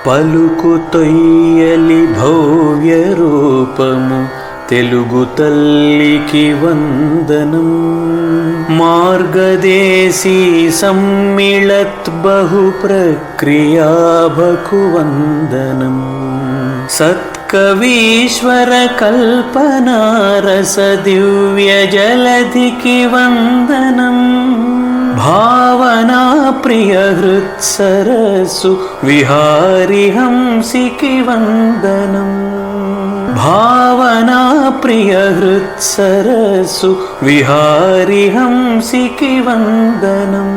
పలుకు తొయ్యలి భవ్య రూపము తెలుగు తల్లికి వందనం. మార్గదేశీ సమ్మిళత్ బహు ప్రక్రియాభకు వందనం. సత్కవీశ్వర కల్పనారస దివ్య జలధికి వందనం. భావనా ప్రియ హృత్సరసు విహారి హంసికి వందనం. భావనా ప్రియ హృత్సరసు విహారి హంసికి వందనం.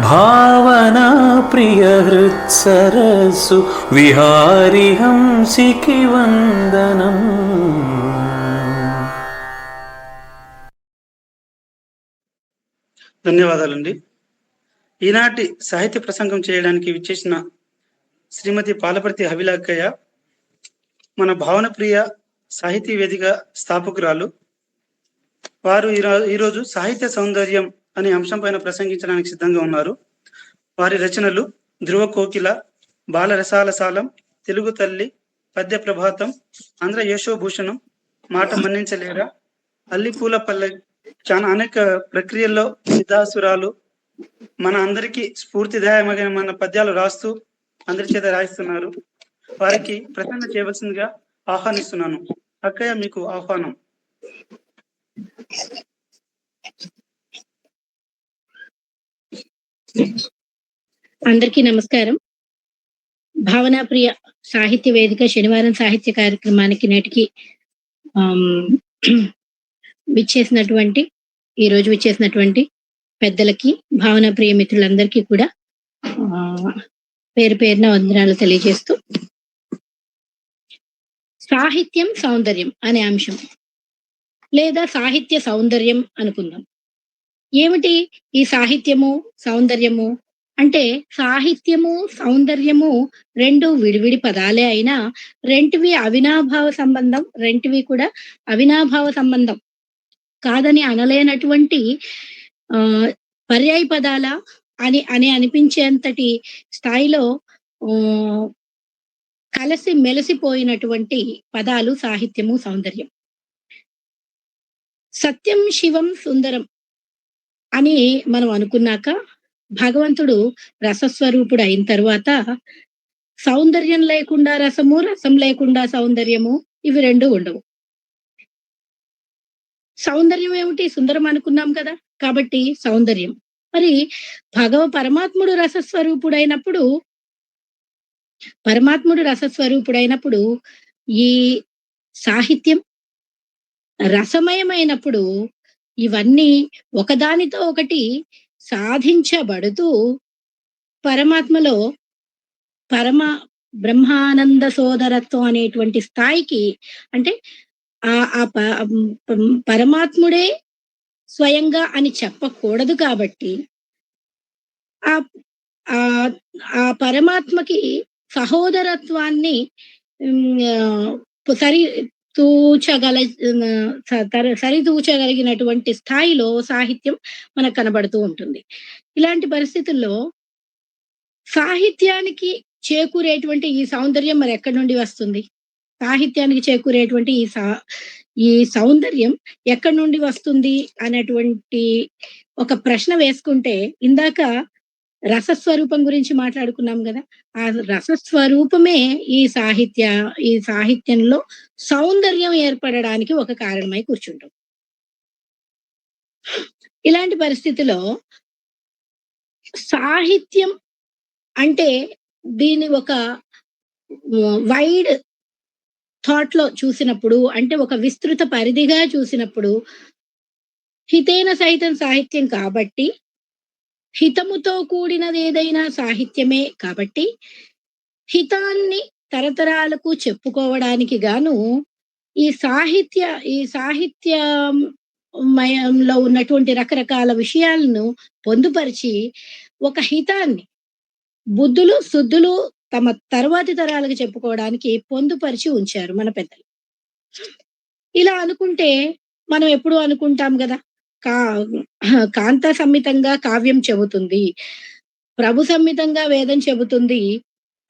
భావనా ప్రియ హృత్సరసు విహారి హంసికి వందనం. ధన్యవాదాలండి. ఈనాటి సాహిత్య ప్రసంగం చేయడానికి విచ్చేసిన శ్రీమతి పాలపర్తి అభిలాఖయ్య మన భావన ప్రియ సాహితీ వేదిక స్థాపకురాలు. వారు ఈరోజు సాహిత్య సౌందర్యం అనే అంశం పైన ప్రసంగించడానికి సిద్ధంగా ఉన్నారు. వారి రచనలు ధ్రువ కోకిల, బాలరసాల సాలం, తెలుగు తల్లి, పద్య ప్రభాతం, ఆంధ్ర యశోభూషణం, మాట మన్నించలేరా, అల్లిపూల పల్లె, చాలా అనేక ప్రక్రియల్లో సిద్ధాసురాలు మన అందరికీ స్ఫూర్తిదాయమైన మన పద్యాలు రాస్తూ అందరి చేత రాయిస్తున్నారు. వారికి ప్రసంగం చేయవలసిందిగా ఆహ్వానిస్తున్నాను. అక్కయ్య, మీకు ఆహ్వానం. అందరికీ నమస్కారం. భావనా ప్రియ సాహిత్య వేదిక శనివారం సాహిత్య కార్యక్రమానికి నేటికి ఈ రోజు విచ్చేసినటువంటి పెద్దలకి, భావనా ప్రియ మిత్రులందరికీ కూడా పేరు పేరున వందనాలు తెలియజేస్తూ, సాహిత్యం సౌందర్యం అనే అంశం లేదా సాహిత్య సౌందర్యం అనుకుందాం. ఏమిటి ఈ సాహిత్యము సౌందర్యము అంటే? సాహిత్యము సౌందర్యము రెండు విడివిడి పదాలే అయినా రెంటివి అవినాభావ సంబంధం, రెంటివి కూడా అవినాభావ సంబంధం కాదని అనలేనటువంటి పర్యాయ పదాల అని అనిపించేంతటి స్థాయిలో కలిసి మెలిసిపోయినటువంటి పదాలు సాహిత్యము సౌందర్యం. సత్యం శివం సుందరం అని మనం అనుకున్నాక, భగవంతుడు రసస్వరూపుడు అయిన తర్వాత సౌందర్యం లేకుండా రసము, రసం లేకుండా సౌందర్యము, ఇవి రెండు ఉండవు. సౌందర్యం ఏమిటి? సుందరం అనుకున్నాం కదా, కాబట్టి సౌందర్యం. మరి పరమాత్ముడు రసస్వరూపుడైనప్పుడు ఈ సాహిత్యం రసమయమైనప్పుడు ఇవన్నీ ఒకదానితో ఒకటి సాధించబడుతూ పరమాత్మలో బ్రహ్మానంద సోదరత్వం అనేటువంటి స్థాయికి, అంటే పరమాత్ముడే స్వయంగా అని చెప్పకూడదు కాబట్టి ఆ పరమాత్మకి సహోదరత్వాన్ని సరితూచగలిగినటువంటి స్థాయిలో సాహిత్యం మనకు కనబడుతూ ఉంటుంది. ఇలాంటి పరిస్థితుల్లో సాహిత్యానికి చేకూరేటువంటి ఈ సౌందర్యం మరి ఎక్కడి నుండి వస్తుంది? సాహిత్యానికి చేకూరేటువంటి ఈ సౌందర్యం ఎక్కడి నుండి వస్తుంది అనేటువంటి ఒక ప్రశ్న వేసుకుంటే, ఇందాక రసస్వరూపం గురించి మాట్లాడుకున్నాం కదా, ఆ రసస్వరూపమే ఈ సాహిత్యంలో సౌందర్యం ఏర్పడడానికి ఒక కారణమై కూర్చుంటాం. ఇలాంటి పరిస్థితిలో సాహిత్యం అంటే దీని ఒక వైడ్ థాట్ లో చూసినప్పుడు, అంటే ఒక విస్తృత పరిధిగా చూసినప్పుడు, హితేన సహితం సాహిత్యం కాబట్టి, హితముతో కూడినది ఏదైనా సాహిత్యమే కాబట్టి, హితాన్ని తరతరాలకు చెప్పుకోవడానికి గాను ఈ సాహిత్యమయంలో ఉన్నటువంటి రకరకాల విషయాలను పొందుపరిచి ఒక హితాన్ని బుద్ధులు శుద్ధులు తమ తర్వాతి తరాలకు చెప్పుకోవడానికి పొందుపరిచి ఉంచారు మన పెద్దలు. ఇలా అనుకుంటే మనం ఎప్పుడు అనుకుంటాం కదా, కాంత సంహితంగా కావ్యం చెబుతుంది, ప్రభు సంహితంగా వేదం చెబుతుంది,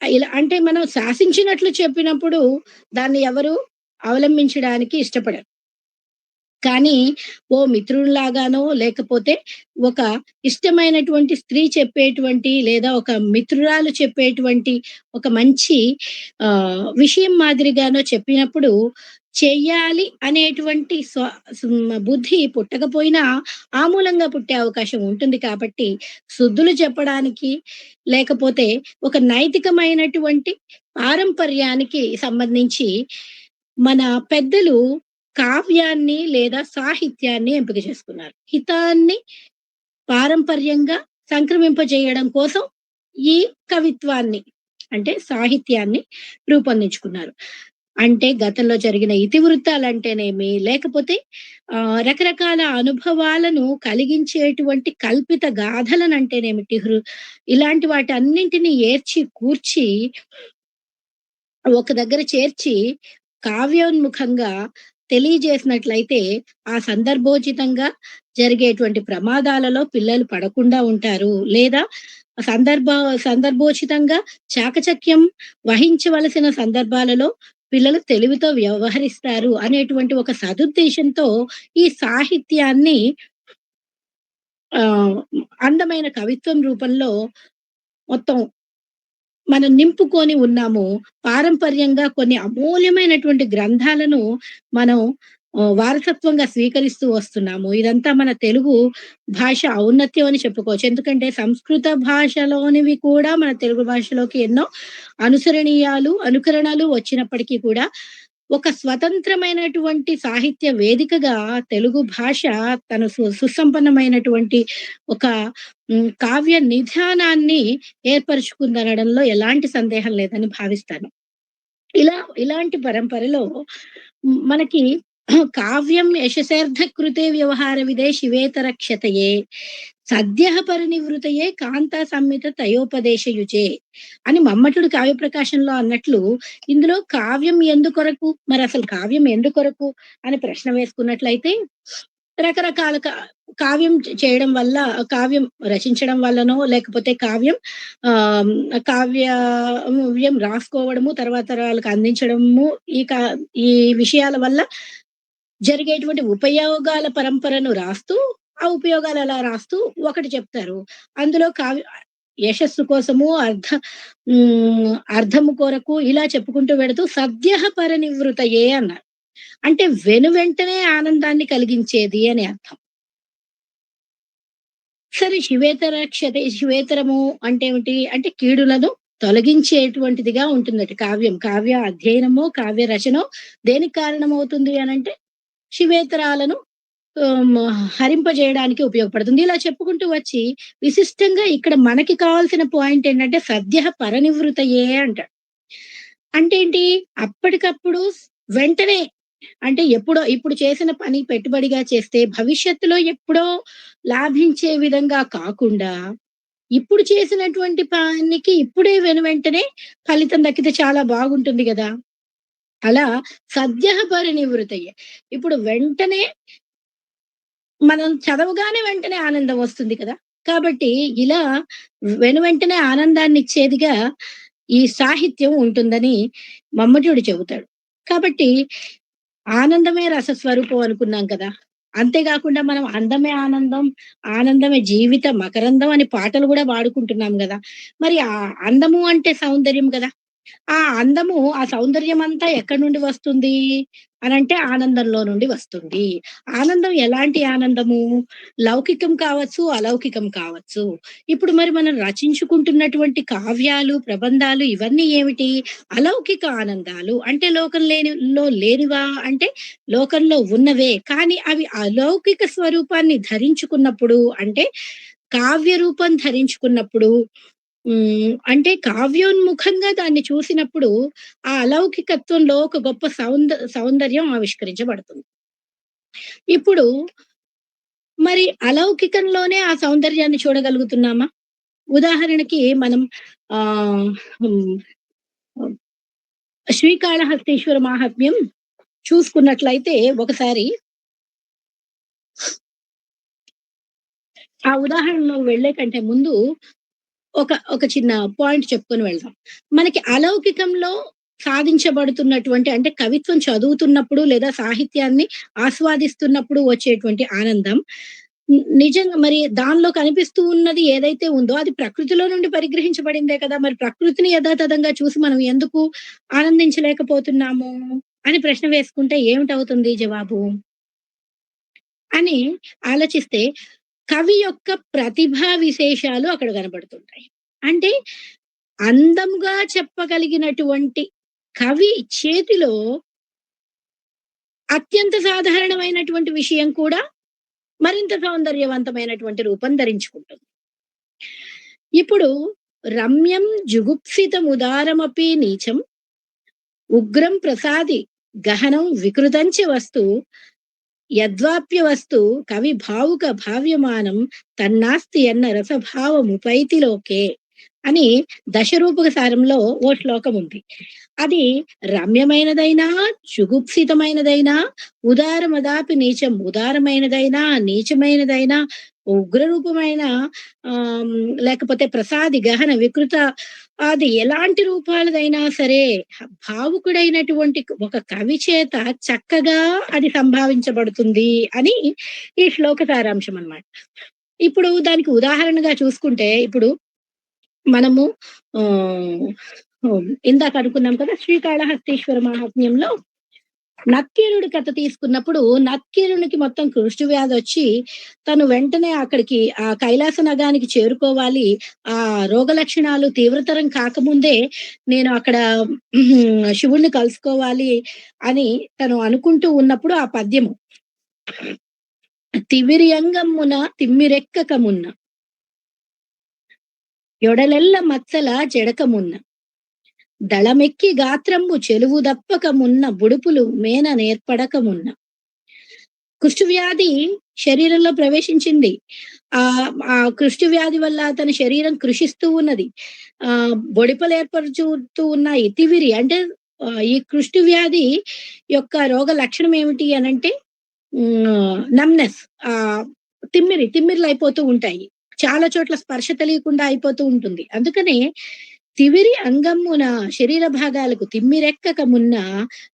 ఇలా అంటే మనం శాసించినట్లు చెప్పినప్పుడు దాన్ని ఎవరు అవలంబించడానికి ఇష్టపడరు. కానీ ఓ మిత్రుడిలాగానో లేకపోతే ఒక ఇష్టమైనటువంటి స్త్రీ చెప్పేటువంటి లేదా ఒక మిత్రురాలు చెప్పేటువంటి ఒక మంచి విషయం మాదిరిగానో చెప్పినప్పుడు చెయ్యాలి అనేటువంటి బుద్ధి పుట్టకపోయినా ఆ మూలంగా పుట్టే అవకాశం ఉంటుంది కాబట్టి శుద్ధులు చెప్పడానికి లేకపోతే ఒక నైతికమైనటువంటి పారంపర్యానికి సంబంధించి మన పెద్దలు కావ్యాన్ని లేదా సాహిత్యాన్ని ఎంపిక చేసుకున్నారు. హితాన్ని పారంపర్యంగా సంక్రమింపజేయడం కోసం ఈ కవిత్వాన్ని అంటే సాహిత్యాన్ని రూపొందించుకున్నారు. అంటే గతంలో జరిగిన ఇతివృత్తాలంటేనేమి, లేకపోతే రకరకాల అనుభవాలను కలిగించేటువంటి కల్పిత గాథలనంటేనేమిటి, ఇలాంటి వాటన్నింటిని ఏర్చి కూర్చి ఒక దగ్గర చేర్చి కావ్యోన్ముఖంగా తెలియజేసినట్లయితే ఆ సందర్భోచితంగా జరిగేటువంటి ప్రమాదాలలో పిల్లలు పడకుండా ఉంటారు. లేదా సందర్భ సందర్భోచితంగా చాకచక్యం వహించవలసిన సందర్భాలలో పిల్లలు తెలివితో వ్యవహరిస్తారు అనేటువంటి ఒక సదుద్దేశంతో ఈ సాహిత్యాన్ని ఆహ్, అందమైన కవిత్వం రూపంలో మొత్తం మనం నింపుకొని ఉన్నాము. పారంపర్యంగా కొన్ని అమూల్యమైనటువంటి గ్రంథాలను మనం వారసత్వంగా స్వీకరిస్తూ వస్తున్నాము. ఇదంతా మన తెలుగు భాష ఔన్నత్యం అని చెప్పుకోవచ్చు. ఎందుకంటే సంస్కృత భాషలోనివి కూడా మన తెలుగు భాషలోకి ఎన్నో అనుసరణీయాలు, అనుకరణలు వచ్చినప్పటికీ కూడా ఒక స్వతంత్రమైనటువంటి సాహిత్య వేదికగా తెలుగు భాష తన సుసంపన్నమైనటువంటి ఒక కావ్య నిధానాన్ని ఏర్పరుచుకుందనడంలో ఎలాంటి సందేహం లేదని భావిస్తాను. ఇలాంటి పరంపరలో మనకి కావ్యం యశసార్థ కృతే వ్యవహార విదే శివేతరక్షతయే సద్యః పరినివృతయే కాంతా సంహిత తయోపదేశయుజే అని మమ్మటుడు కావ్య ప్రకాశంలో అన్నట్లు ఇందులో కావ్యం ఎందుకొరకు, మరి అసలు కావ్యం ఎందుకొరకు అని ప్రశ్న వేసుకున్నట్లయితే రకరకాల కావ్యం చేయడం వల్ల, కావ్యం రచించడం వల్లనో లేకపోతే కావ్యం ఆహ్, కావ్యం రాసుకోవడము, తర్వాత తరాలకు అందించడము, ఈ విషయాల వల్ల జరిగేటువంటి ఉపయోగాల పరంపరను రాస్తూ, ఆ ఉపయోగాలు అలా రాస్తూ ఒకటి చెప్తారు. అందులో యశస్సు కోసము అర్థము కొరకు ఇలా చెప్పుకుంటూ వెడుతూ సద్యః పరినివృతయే అన్నారు. అంటే వెనువెంటనే ఆనందాన్ని కలిగించేది అని అర్థం. సరే శివేతరము అంటే ఏమిటి? అంటే కీడులను తొలగించేటువంటిదిగా ఉంటుందట కావ్యం. కావ్య అధ్యయనమో, కావ్య రచనో దేనికి కారణమవుతుంది అనంటే శివేతరాలను హరింపజేయడానికి ఉపయోగపడుతుంది. ఇలా చెప్పుకుంటూ వచ్చి విశిష్టంగా ఇక్కడ మనకి కావాల్సిన పాయింట్ ఏంటంటే సద్యః పరనివృతయే అంటాడు. అంటే ఏంటి? అప్పటికప్పుడు వెంటనే అంటే ఎప్పుడో ఇప్పుడు చేసిన పని పెట్టుబడిగా చేస్తే భవిష్యత్తులో ఎప్పుడో లాభించే విధంగా కాకుండా, ఇప్పుడు చేసినటువంటి పనికి ఇప్పుడే వెనువెంటనే ఫలితం దక్కితే చాలా బాగుంటుంది గదా! అలా సద్యః పరినివృతయే. ఇప్పుడు వెంటనే మనం చదవగానే వెంటనే ఆనందం వస్తుంది కదా! కాబట్టి ఇలా వెనువెంటనే ఆనందాన్నిచ్చేదిగా ఈ సాహిత్యం ఉంటుందని మమ్మటుడు చెబుతాడు. కాబట్టి ఆనందమే రసస్వరూపం అనుకున్నాం కదా! అంతేగాకుండా మనం అందమే ఆనందం, ఆనందమే జీవిత మకరందం అని పాటలు గూడా పాడుకుంటున్నాం గదా! మరి ఆ అందము అంటే సౌందర్యం గదా! ఆ అందము, ఆ సౌందర్యమంతా ఎక్కడి నుండి వస్తుంది అనంటే ఆనందంలో నుండి వస్తుంది. ఆనందం ఎలాంటి ఆనందము? లౌకికం కావచ్చు, అలౌకికం కావచ్చు. ఇప్పుడు మరి మనం రచించుకుంటున్నటువంటి కావ్యాలు, ప్రబంధాలు ఇవన్నీ ఏమిటి? అలౌకిక ఆనందాలు. అంటే లేనివా అంటే లోకంలో ఉన్నవే. కానీ అవి అలౌకిక స్వరూపాన్ని ధరించుకున్నప్పుడు అంటే కావ్య రూపం ధరించుకున్నప్పుడు అంటే కావ్యోన్ముఖంగా దాన్ని చూసినప్పుడు, ఆ అలౌకికత్వంలో ఒక గొప్ప సౌందర్యం ఆవిష్కరించబడుతుంది. ఇప్పుడు మరి అలౌకికంలోనే ఆ సౌందర్యాన్ని చూడగలుగుతున్నామా? ఉదాహరణకి మనం ఆహ్, హ్మ్. శ్రీకాళహస్తీశ్వర మాహాత్మ్యం చూసుకున్నట్లయితే ఒకసారి ఆ ఉదాహరణలో వెళ్ళే కంటే ముందు ఒక చిన్న పాయింట్ చెప్పుకొని వెళ్దాం. మనకి అలౌకికంలో సాధించబడుతున్నటువంటి అంటే కవిత్వం చదువుతున్నప్పుడు లేదా సాహిత్యాన్ని ఆస్వాదిస్తున్నప్పుడు వచ్చేటువంటి ఆనందం నిజంగా మరి దానిలో కనిపిస్తూ ఉన్నది ఏదైతే ఉందో అది ప్రకృతిలో నుండి పరిగ్రహించబడిందే కదా! మరి ప్రకృతిని యథాతథంగా చూసి మనం ఎందుకు ఆనందించలేకపోతున్నాము అని ప్రశ్న వేసుకుంటే ఏమిటవుతుంది జవాబు? అని ఆలోచిస్తే కవి యొక్క ప్రతిభా విశేషాలు అక్కడ కనబడుతుంటాయి. అంటే అందంగా చెప్పగలిగినటువంటి కవి చేతిలో అత్యంత సాధారణమైనటువంటి విషయం కూడా మరింత సౌందర్యవంతమైనటువంటి రూపం ధరించుకుంటుంది. ఇప్పుడు రమ్యం జుగుప్సితముదారమపి నీచం ఉగ్రం ప్రసాది గహనం వికృతంచ వస్తు యద్వాప్య వస్తు కవి భావుక భావ్యమానం తన్నాస్తి అన్న రసభావముపైతి లోకే అని దశరూపక సారంలో ఓ శ్లోకం ఉంది. అది రమ్యమైనదైనా జుగుప్సితమైనదైనా ఉదారమదాపి నీచం ఉదారమైనదైనా నీచమైనదైనా ఉగ్రరూపమైన లేకపోతే ప్రసాది గహన వికృత అది ఎలాంటి రూపాలదైనా సరే భావుకుడైనటువంటి ఒక కవి చేత చక్కగా అది సంభావించబడుతుంది అని ఈ శ్లోక సారాంశం అన్నమాట. ఇప్పుడు దానికి ఉదాహరణగా చూసుకుంటే ఇప్పుడు మనము ఇందాక అనుకున్నాం కదా శ్రీకాళహస్తీశ్వర మహాత్మ్యంలో నక్కీరుడి కథ తీసుకున్నప్పుడు నక్కీరునికి మొత్తం కుష్టు వ్యాధి వచ్చి తను వెంటనే అక్కడికి ఆ కైలాస నగానికి చేరుకోవాలి. ఆ రోగ లక్షణాలు తీవ్రతరం కాకముందే నేను అక్కడ శివుణ్ణి కలుసుకోవాలి అని తను అనుకుంటూ ఉన్నప్పుడు ఆ పద్యము తివిరియంగమ్మున తిమ్మిరెక్కకమున్న యొడలెల్ల మచ్చల జడకమున్న దళమెక్కి గాత్రంబు చెలువు దప్పకమున్న బుడుపులు మేన నేర్పడకమున్న కుష్టు వ్యాధి శరీరంలో ప్రవేశించింది. ఆ కుష్టు వ్యాధి వల్ల తన శరీరం కృషిస్తూ ఉన్నది. బొడిపలు ఏర్పరుచుతూ ఉన్నాయి. తివిరి అంటే ఈ కుష్టు వ్యాధి యొక్క రోగ లక్షణం ఏమిటి అనంటే నమ్నెస్, తిమ్మిర్లు అయిపోతూ ఉంటాయి. చాలా చోట్ల స్పర్శ తెలియకుండా అయిపోతూ ఉంటుంది. అందుకనే తివిరి అంగమ్మున శరీర భాగాలకు తిమ్మిరెక్కక మున్న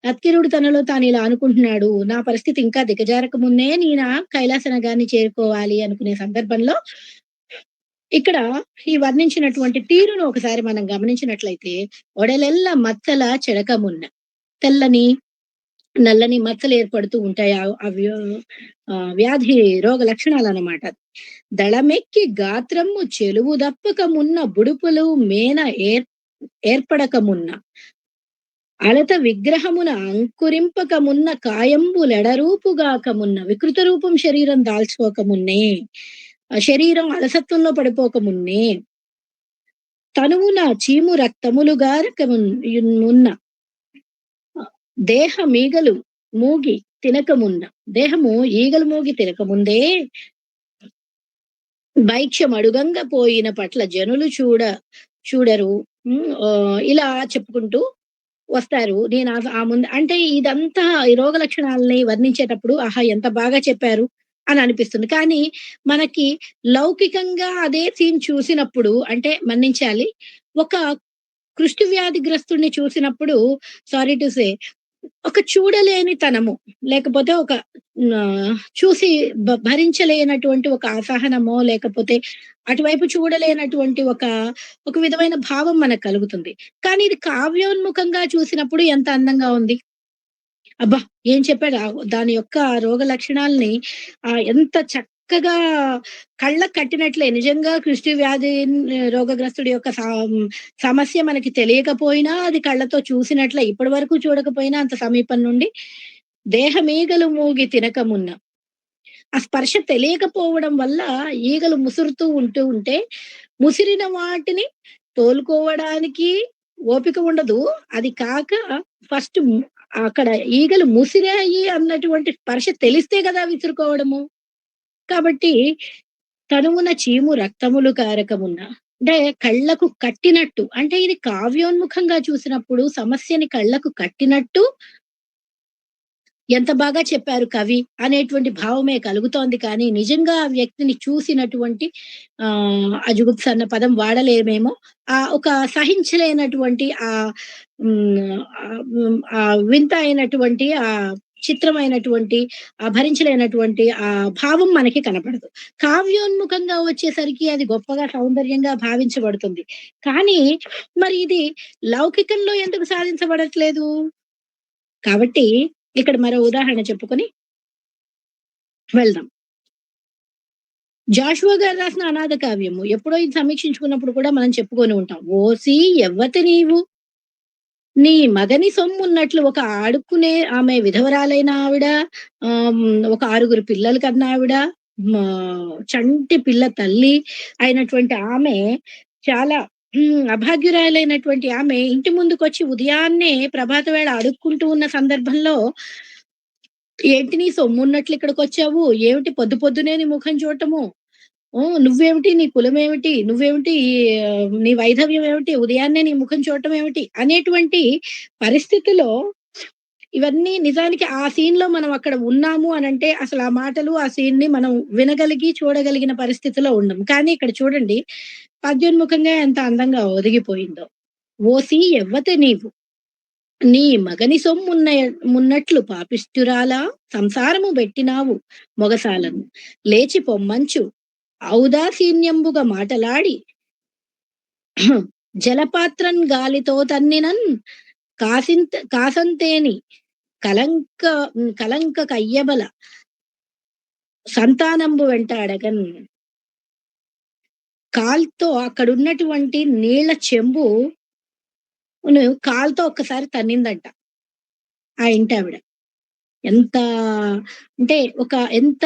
నత్కిరుడు తనలో తాను ఇలా అనుకుంటున్నాడు, నా పరిస్థితి ఇంకా దిగజారక మున్నే నేను కైలాస నగాన్ని చేరుకోవాలి అనుకునే సందర్భంలో ఇక్కడ ఈ వర్ణించినటువంటి తీరును ఒకసారి మనం గమనించినట్లయితే ఒడలెల్ల మచ్చల చెడకమున్న తెల్లని నల్లని మచ్చలు ఏర్పడుతూ ఉంటాయి. వ్యాధి రోగ లక్షణాలు అన్నమాట. దళమెక్కి గాత్రము చెలువు దప్పకమున్న బుడుపులు మేన ఏర్పడకమున్న అలత విగ్రహమున అంకురింపకమున్న కాయంబులెడరూపుగాకమున్న వికృత రూపం శరీరం దాల్చుకోకమున్నే శరీరం అలసత్వంలో పడిపోకమున్నే తనువున చీము రక్తములుగారకమున్న దేహమీగలు మూగి తినకమున్న దేహము ఈగలు మూగి తినకముందే భైక్ష్యం అడుగంగా పోయిన పట్ల జనులు చూడరు. ఇలా చెప్పుకుంటూ వస్తారు. నేను ఆ ముందు అంటే ఇదంతా ఈ రోగ లక్షణాలని వర్ణించేటప్పుడు ఆహా ఎంత బాగా చెప్పారు అని అనిపిస్తుంది. కానీ మనకి లౌకికంగా అదే సీన్ చూసినప్పుడు అంటే మన్నించాలి, ఒక కుష్టు వ్యాధిగ్రస్తుడిని చూసినప్పుడు సారీ టు సే ఒక చూడలేని తనము లేకపోతే ఒక చూసి భరించలేనటువంటి ఒక అసహనమో లేకపోతే అటువైపు చూడలేనటువంటి ఒక విధమైన భావం మనకు కలుగుతుంది. కానీ ఇది కావ్యోన్ముఖంగా చూసినప్పుడు ఎంత అందంగా ఉంది. అబ్బా ఏం చెప్పాడు దాని యొక్క రోగ లక్షణాలని ఎంత చక్కగా కళ్ళకు కట్టినట్లే నిజంగా కుష్టు వ్యాధి రోగగ్రస్తుడి యొక్క సమస్య మనకి తెలియకపోయినా అది కళ్ళతో చూసినట్లే ఇప్పటి వరకు చూడకపోయినా అంత సమీపం నుండి దేహమీగలు మూగి తినకమున్న ఆ స్పర్శ తెలియకపోవడం వల్ల ఈగలు ముసురుతూ ఉంటే ముసిరిన వాటిని తోలుకోవడానికి ఓపిక ఉండదు. అది కాక ఫస్ట్ అక్కడ ఈగలు ముసిరాయి అన్నటువంటి స్పర్శ తెలిస్తే కదా విసురుకోవడము. కాబట్టి తనువున చీము రక్తములు కారకమున్న అంటే కళ్ళకు కట్టినట్టు అంటే ఇది కావ్యోన్ముఖంగా చూసినప్పుడు సమస్యని కళ్ళకు కట్టినట్టు ఎంత బాగా చెప్పారు కవి అనేటువంటి భావమే కలుగుతోంది కానీ, నిజంగా ఆ వ్యక్తిని చూసినటువంటి అజుగుప్స అన్న పదం వాడలేమేమో. ఒక సహించలేనటువంటి వింత అయినటువంటి చిత్రమైనటువంటి భరించలేనటువంటి భావం మనకి కనపడదు. కావ్యోన్ముఖంగా వచ్చేసరికి అది గొప్పగా సౌందర్యంగా భావించబడుతుంది. కానీ మరి ఇది లౌకికంలో ఎందుకు సాధించబడట్లేదు? కాబట్టి ఇక్కడ మరో ఉదాహరణ చెప్పుకొని వెళ్దాం. జాషువా గారు రాసిన అనాథ కావ్యము. ఎప్పుడో ఇది సమీక్షించుకున్నప్పుడు కూడా మనం చెప్పుకొని ఉంటాం. ఓసి ఎవ్వతి నీవు నీ మగని సొమ్మున్నట్లు ఒక ఆడుకునే ఆమె విధవరాలైన ఆవిడ, ఒక 6 పిల్లలు కన్న ఆవిడ, చంటి పిల్ల తల్లి అయినటువంటి ఆమె చాలా అభాగ్యురాలైనటువంటి ఆమె ఇంటి ముందుకొచ్చి ఉదయాన్నే ప్రభాత వేళ అడుక్కుంటూ ఉన్న సందర్భంలో, ఏంటి నీ సొమ్మున్నట్లు ఇక్కడికొచ్చావు? ఏమిటి పొద్దు పొద్దునే నీ ముఖం చూడటము? నువ్వేమిటి? నీ కులమేమిటి? నువ్వేమిటి? నీ వైధవ్యం ఏమిటి? ఉదయాన్నే నీ ముఖం చూడటం ఏమిటి? అనేటువంటి పరిస్థితిలో ఇవన్నీ నిజానికి ఆ సీన్‌లో మనం అక్కడ ఉన్నాము అనంటే అసలు ఆ మాటలు, ఆ సీన్‌ని మనం వినగలిగి, చూడగలిగిన పరిస్థితిలో ఉండం. కానీ ఇక్కడ చూడండి పద్యోన్ముఖంగా ఎంత అందంగా ఒదిగిపోయిందో. ఓసి ఎవ్వతే నీవు నీ మగని మున్నట్లు పాపిష్టురాలా సంసారము బెట్టినావు మొగసాలను లేచి పొమ్మంచు ఔదాసీన్యంబుగా మాటలాడి జలపాత్రన్ గాలితో తన్నినన్ కాసంతేని కలంక కలంక కయ్యబల సంతానంబు వెంటాడగన్. కాల్తో అక్కడున్నటువంటి నీళ్ల చెంబు కాలుతో ఒక్కసారి తన్నిందంట ఆ ఇంటావిడ. ఎంత అంటే ఎంత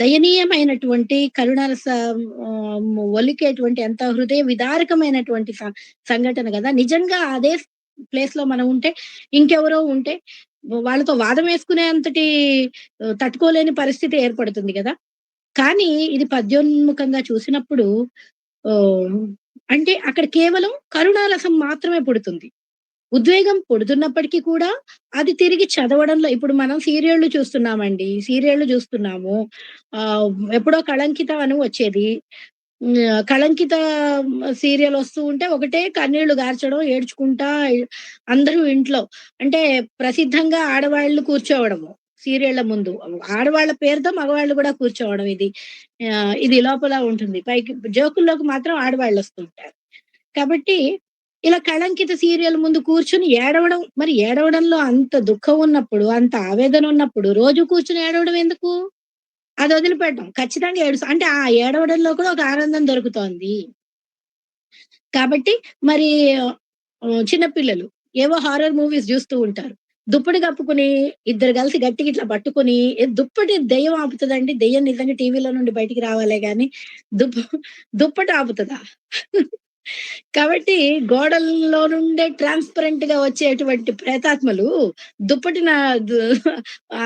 దయనీయమైనటువంటి కరుణరస ఒలికేటువంటి ఎంత హృదయ విదారకమైనటువంటి సంఘటన గదా! నిజంగా అదే ప్లేస్‌లో మనం ఉంటే, ఇంకెవరో ఉంటే వాళ్ళతో వాదం వేసుకునే అంతటి తట్టుకోలేని పరిస్థితి ఏర్పడుతుంది గదా! కానీ ఇది పద్యోన్ముఖంగా చూసినప్పుడు అంటే అక్కడ కేవలం కరుణారసం మాత్రమే పుడుతుంది. ఉద్వేగం పుడుతున్నప్పటికీ కూడా అది తిరిగి చదవడంలో ఇప్పుడు మనం సీరియల్‌లు చూస్తున్నామండి. సీరియల్‌లు చూస్తున్నాము. ఎప్పుడో 'కళంకిత' అని వచ్చేది. 'కళంకిత' సీరియల్ వస్తూ ఉంటే ఒకటే కన్నీళ్లు గార్చడం, ఏడ్చుకుంటా అందరూ ఇంట్లో అంటే ప్రసిద్ధంగా ఆడవాళ్ళు కూర్చోవడము సీరియళ్ళ ముందు. ఆడవాళ్ళ పేరుతో మగవాళ్ళు కూడా కూర్చోవడం ఇది లోపల ఉంటుంది. పైకి జోకుల్లోకి మాత్రం ఆడవాళ్ళొస్తుంటారు. కాబట్టి ఇలా 'కళంకిత' సీరియల్ ముందు కూర్చొని ఏడవడం. మరి ఏడవడంలో అంత దుఃఖం ఉన్నప్పుడు, అంత ఆవేదన ఉన్నప్పుడు రోజు కూర్చొని ఏడవడం ఎందుకు? అది వదిలిపెట్టం. ఖచ్చితంగా అంటే ఆ ఏడవడంలో కూడా ఒక ఆనందం దొరుకుతోంది. కాబట్టి మరి చిన్న పిల్లలు ఏవో హారర్ మూవీస్ జూస్తూ ఉంటారు. దుప్పటి కప్పుకొని ఇద్దరు కలిసి గట్టిగా ఇట్లా పట్టుకొని దుప్పటి దెయ్యం ఆపుతదండి. దెయ్యం నిజంగా టీవీలో నుండి బయటికి రావాలే గాని దుప్ప దుప్పటి ఆపుతదా? కాబట్టి గోడల్లో నుండే ట్రాన్స్‌పరెంట్‌గా వచ్చేటువంటి ప్రేతాత్మలు దుప్పటి నా దు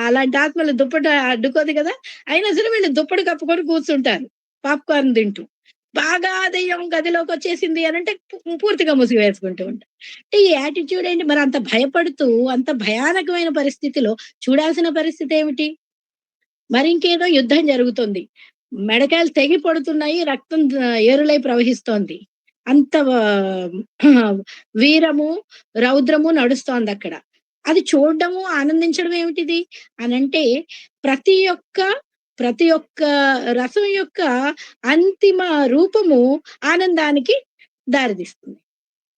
అలాంటి ఆత్మలు దుప్పటి అడ్డుకోదు గదా! అయినా సరే వీళ్ళు దుప్పటి కప్పుకొని కూర్చుంటారు. పాప్‌కార్న్ తింటూ. బాగా దెయ్యం గదిలోకొచ్చేసింది అనంటే పూర్తిగా ముసుగు వేసుకుంటూ ఉంటారు. అంటే ఈ యాటిట్యూడ్ ఏంటి? మరి అంత భయపడుతూ, అంత భయానకమైన పరిస్థితిలో చూడాల్సిన పరిస్థితేమిటి? మరింకేదో యుద్ధం జరుగుతుంది. మెడకాయలు తెగి పడుతున్నాయి. రక్తం ఏరులై ప్రవహిస్తోంది. అంత వీరము, రౌద్రము నడుస్తోందక్కడ. అది చూడడము, ఆనందించడం ఏమిటిది? అనంటే ప్రతి ఒక్క ప్రతి ఒక్క రసం యొక్క అంతిమ రూపము ఆనందానికి దారితీస్తుంది.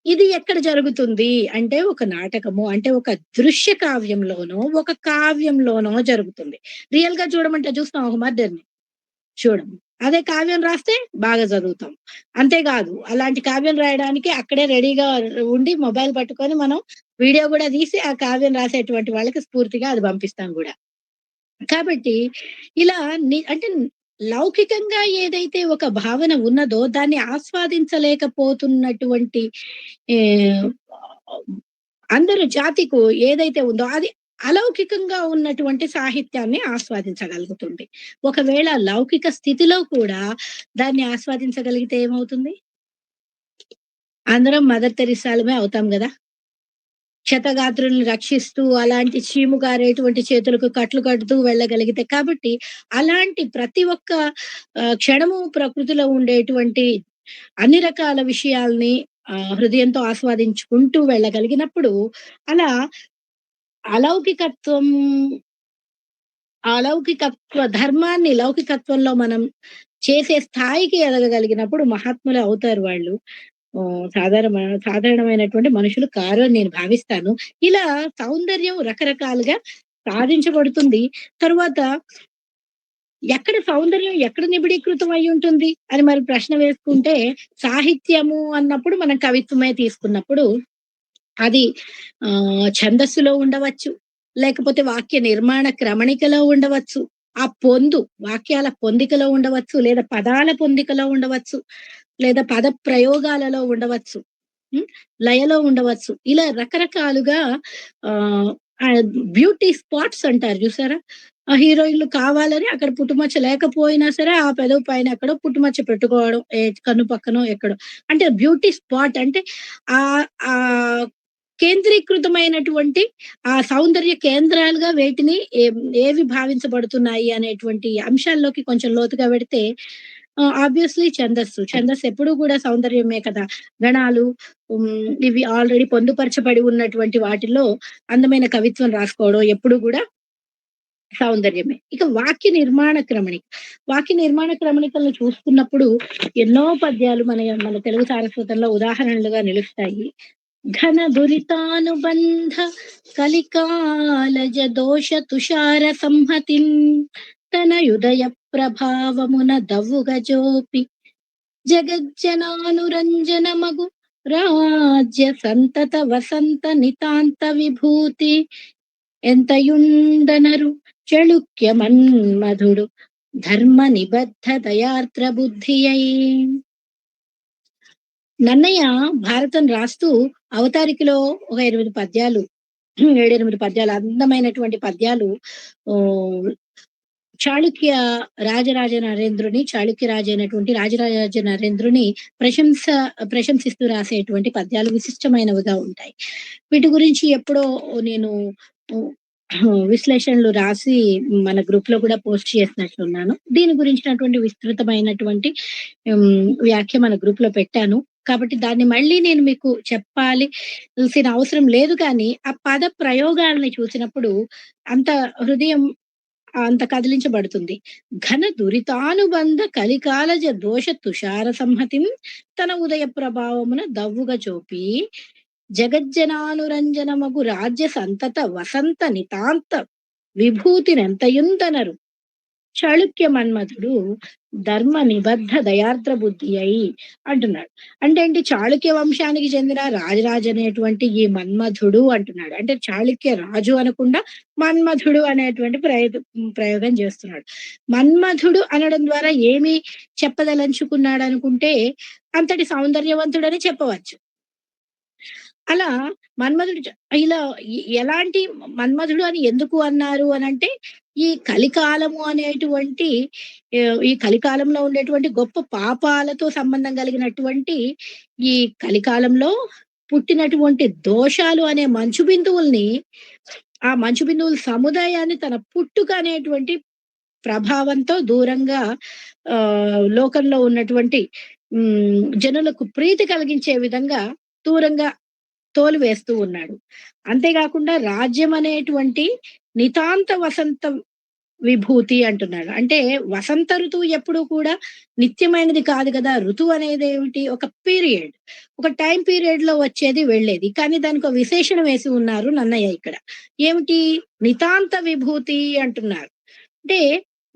ఇది ఎక్కడ జరుగుతుంది అంటే ఒక నాటకము అంటే ఒక దృశ్య కావ్యంలోనో, ఒక కావ్యంలోనో జరుగుతుంది. రియల్‌గా చూడమంటే చూస్తాం ఒక మర్డర్‌ని. చూడము. అదే కావ్యం రాస్తే బాగా చదువుతాం. అంతేకాదు అలాంటి కావ్యం రాయడానికి అక్కడే రెడీగా ఉండి మొబైల్ పట్టుకొని మనం వీడియో గూడా తీసి ఆ కావ్యం రాసేటువంటి వాళ్ళకి స్ఫూర్తిగా అది పంపిస్తాం గూడా. కాబట్టి ఇలా అంటే లౌకికంగా ఏదైతే ఒక భావన ఉన్నదో దాన్ని ఆస్వాదించలేకపోతున్నటువంటి ఆహ్, అందరు జాతికు ఏదైతే ఉందో అది అలౌకికంగా ఉన్నటువంటి సాహిత్యాన్ని ఆస్వాదించగలుగుతుంది. ఒకవేళ లౌకిక స్థితిలో కూడా దాన్ని ఆస్వాదించగలిగితే ఏమవుతుంది? అందరం మదర్ తెరిసాలమే అవుతాం గదా! క్షతగాత్రుల్ని రక్షిస్తూ, అలాంటి చీము కారేటువంటి చేతులకు కట్లు కడుతూ వెళ్ళగలిగితే కాబట్టి, అలాంటి ప్రతి ఒక్క క్షణము ప్రకృతిలో ఉండేటువంటి అన్ని రకాల విషయాల్ని హృదయంతో ఆస్వాదించుకుంటూ వెళ్ళగలిగినప్పుడు, అలా అలౌకికత్వం ధర్మాన్ని లౌకికత్వంలో మనం చేసే స్థాయికి ఎదగగలిగినప్పుడు మహాత్ములు అవుతారు వాళ్ళు. సాధారణమైనటువంటి మనుషులు కారు అని నేను భావిస్తాను. ఇలా సౌందర్యం రకరకాలుగా సాధించబడుతుంది. తరువాత సౌందర్యం ఎక్కడ నిబిడీకృతం అయ్యుంటుంది అని మరి ప్రశ్న వేసుకుంటే, సాహిత్యము అన్నప్పుడు మనం కవిత్వమే తీసుకున్నప్పుడు అది ఛందస్సులో ఉండవచ్చు. లేకపోతే వాక్య నిర్మాణ క్రమణికలో ఉండవచ్చు. ఆ వాక్యాల పొందికలో ఉండవచ్చు. లేదా పదాల పొందికలో ఉండవచ్చు. లేదా పద ప్రయోగాలలో ఉండవచ్చు. లయలో ఉండవచ్చు. ఇలా రకరకాలుగా బ్యూటీ స్పాట్స్ అంటారు చూసారా? ఆ హీరోయిన్‌లు కావాలని అక్కడ పుట్టుమచ్చ లేకపోయినా సరే, ఆ పెదవి పైన ఎక్కడో పుట్టుమచ్చ పెట్టుకోవడం. కన్ను పక్కనో ఎక్కడో. అంటే బ్యూటీ స్పాట్ అంటే ఆహ్, ఆహ్, కేంద్రీకృతమైనటువంటి ఆ సౌందర్య కేంద్రాలుగా వేటిని ఏవి భావించబడుతున్నాయి అనేటువంటి అంశాల్లోకి కొంచెం లోతుగా వెడితే ఆబ్వియస్‌లీ ఛందస్సు ఎప్పుడూ కూడా సౌందర్యమే కదా! గణాలు ఇవి ఆల్రెడీ పొందుపరచబడి ఉన్నటువంటి వాటిల్లో అందమైన కవిత్వం రాసుకోవడం ఎప్పుడు గూడా సౌందర్యమే. ఇక వాక్య నిర్మాణ క్రమణికలను చూసుకున్నప్పుడు ఎన్నో పద్యాలు మన తెలుగు సారస్వతంలో ఉదాహరణలుగా నిలుస్తాయి. ఘన దురితానుబంధ కలికాలజ దోష తుషార సంహతిం తనయుదయ ప్రభావమున దవ్వుగజోపి జగజ్జనానురంజన మగు రాజ్య సంతత వసంత నితాంత విభూతి ఎంతయుండనరు చళుక్య మన్మధుడు ధర్మ నిబద్ధ దయార్ద్ర బుద్ధి అయి. నన్నయ్య భారతం రాస్తూ అవతారికలో ఒక 8 పద్యాలు 7, 8 పద్యాలు అందమైనటువంటి పద్యాలు చాళుక్య రాజరాజ నరేంద్రుని చాళుక్య రాజు అయినటువంటి రాజరాజ నరేంద్రుని ప్రశంసిస్తూ రాసేటువంటి పద్యాలు విశిష్టమైనవిగా ఉంటాయి. వీటి గురించి ఎప్పుడో నేను విశ్లేషణలు రాసి మన గ్రూప్ లో కూడా పోస్ట్ చేసినట్లున్నాను. దీని గురించినటువంటి విస్తృతమైనటువంటి వ్యాఖ్య మన గ్రూప్ లో పెట్టాను. కాబట్టి దాన్ని మళ్ళీ నేను మీకు చెప్పాల్సిన అవసరం లేదు. కానీ ఆ పద ప్రయోగాలని చూసినప్పుడు అంత హృదయం అంత కదిలించబడుతుంది. ఘన దురితానుబంధ కలికాలజ దోష తుషార సంహతిం తన ఉదయ ప్రభావమున దవ్వుగా చూపి జగజ్జనానురంజనమగు రాజ్య సంతత వసంత నితాంత విభూతినెంతయుంతనరు చాళుక్య మన్మధుడు ధర్మ నిబద్ధ దయార్ద్ర బుద్ధి అయి అంటున్నాడు. అంటే ఏంటి? చాళుక్య వంశానికి చెందిన రాజరాజు అనేటువంటి ఈ మన్మధుడు అంటున్నాడు. అంటే చాళుక్య రాజు అనకుండా మన్మధుడు అనేటువంటి ప్రయోగం చేస్తున్నాడు. మన్మధుడు అనడం ద్వారా ఏమి చెప్పదలంచుకున్నాడు అనుకుంటే, అంతటి సౌందర్యవంతుడని చెప్పవచ్చు. అలా మన్మధుడు ఇలా ఎలాంటి మన్మధుడు అని ఎందుకు అన్నారు అనంటే, ఈ కలికాలము అనేటువంటి ఈ కలికాలంలో ఉండేటువంటి గొప్ప పాపాలతో సంబంధం కలిగినటువంటి ఈ కలికాలంలో పుట్టినటువంటి దోషాలు అనే మంచు బిందువుల్ని, ఆ మంచు బిందువుల సముదాయాన్ని తన పుట్టుక అనేటువంటి ప్రభావంతో దూరంగా లోకంలో ఉన్నటువంటి జనులకు ప్రీతి కలిగించే విధంగా దూరంగా తోలివేస్తూ ఉన్నాడు. అంతేకాకుండా రాజ్యం అనేటువంటి నితాంత వసంత విభూతి అంటున్నాడు. అంటే వసంత ఋతువు ఎప్పుడు కూడా నిత్యమైనది కాదు కదా! ఋతువు అనేది ఏమిటి? ఒక పీరియడ్. ఒక టైం పీరియడ్ లో వచ్చేది వెళ్ళేది. కానీ దానికి ఒక విశేషణం వేసి ఉన్నారు నన్నయ్య ఇక్కడ. ఏమిటి? నితాంత విభూతి అంటున్నారు. అంటే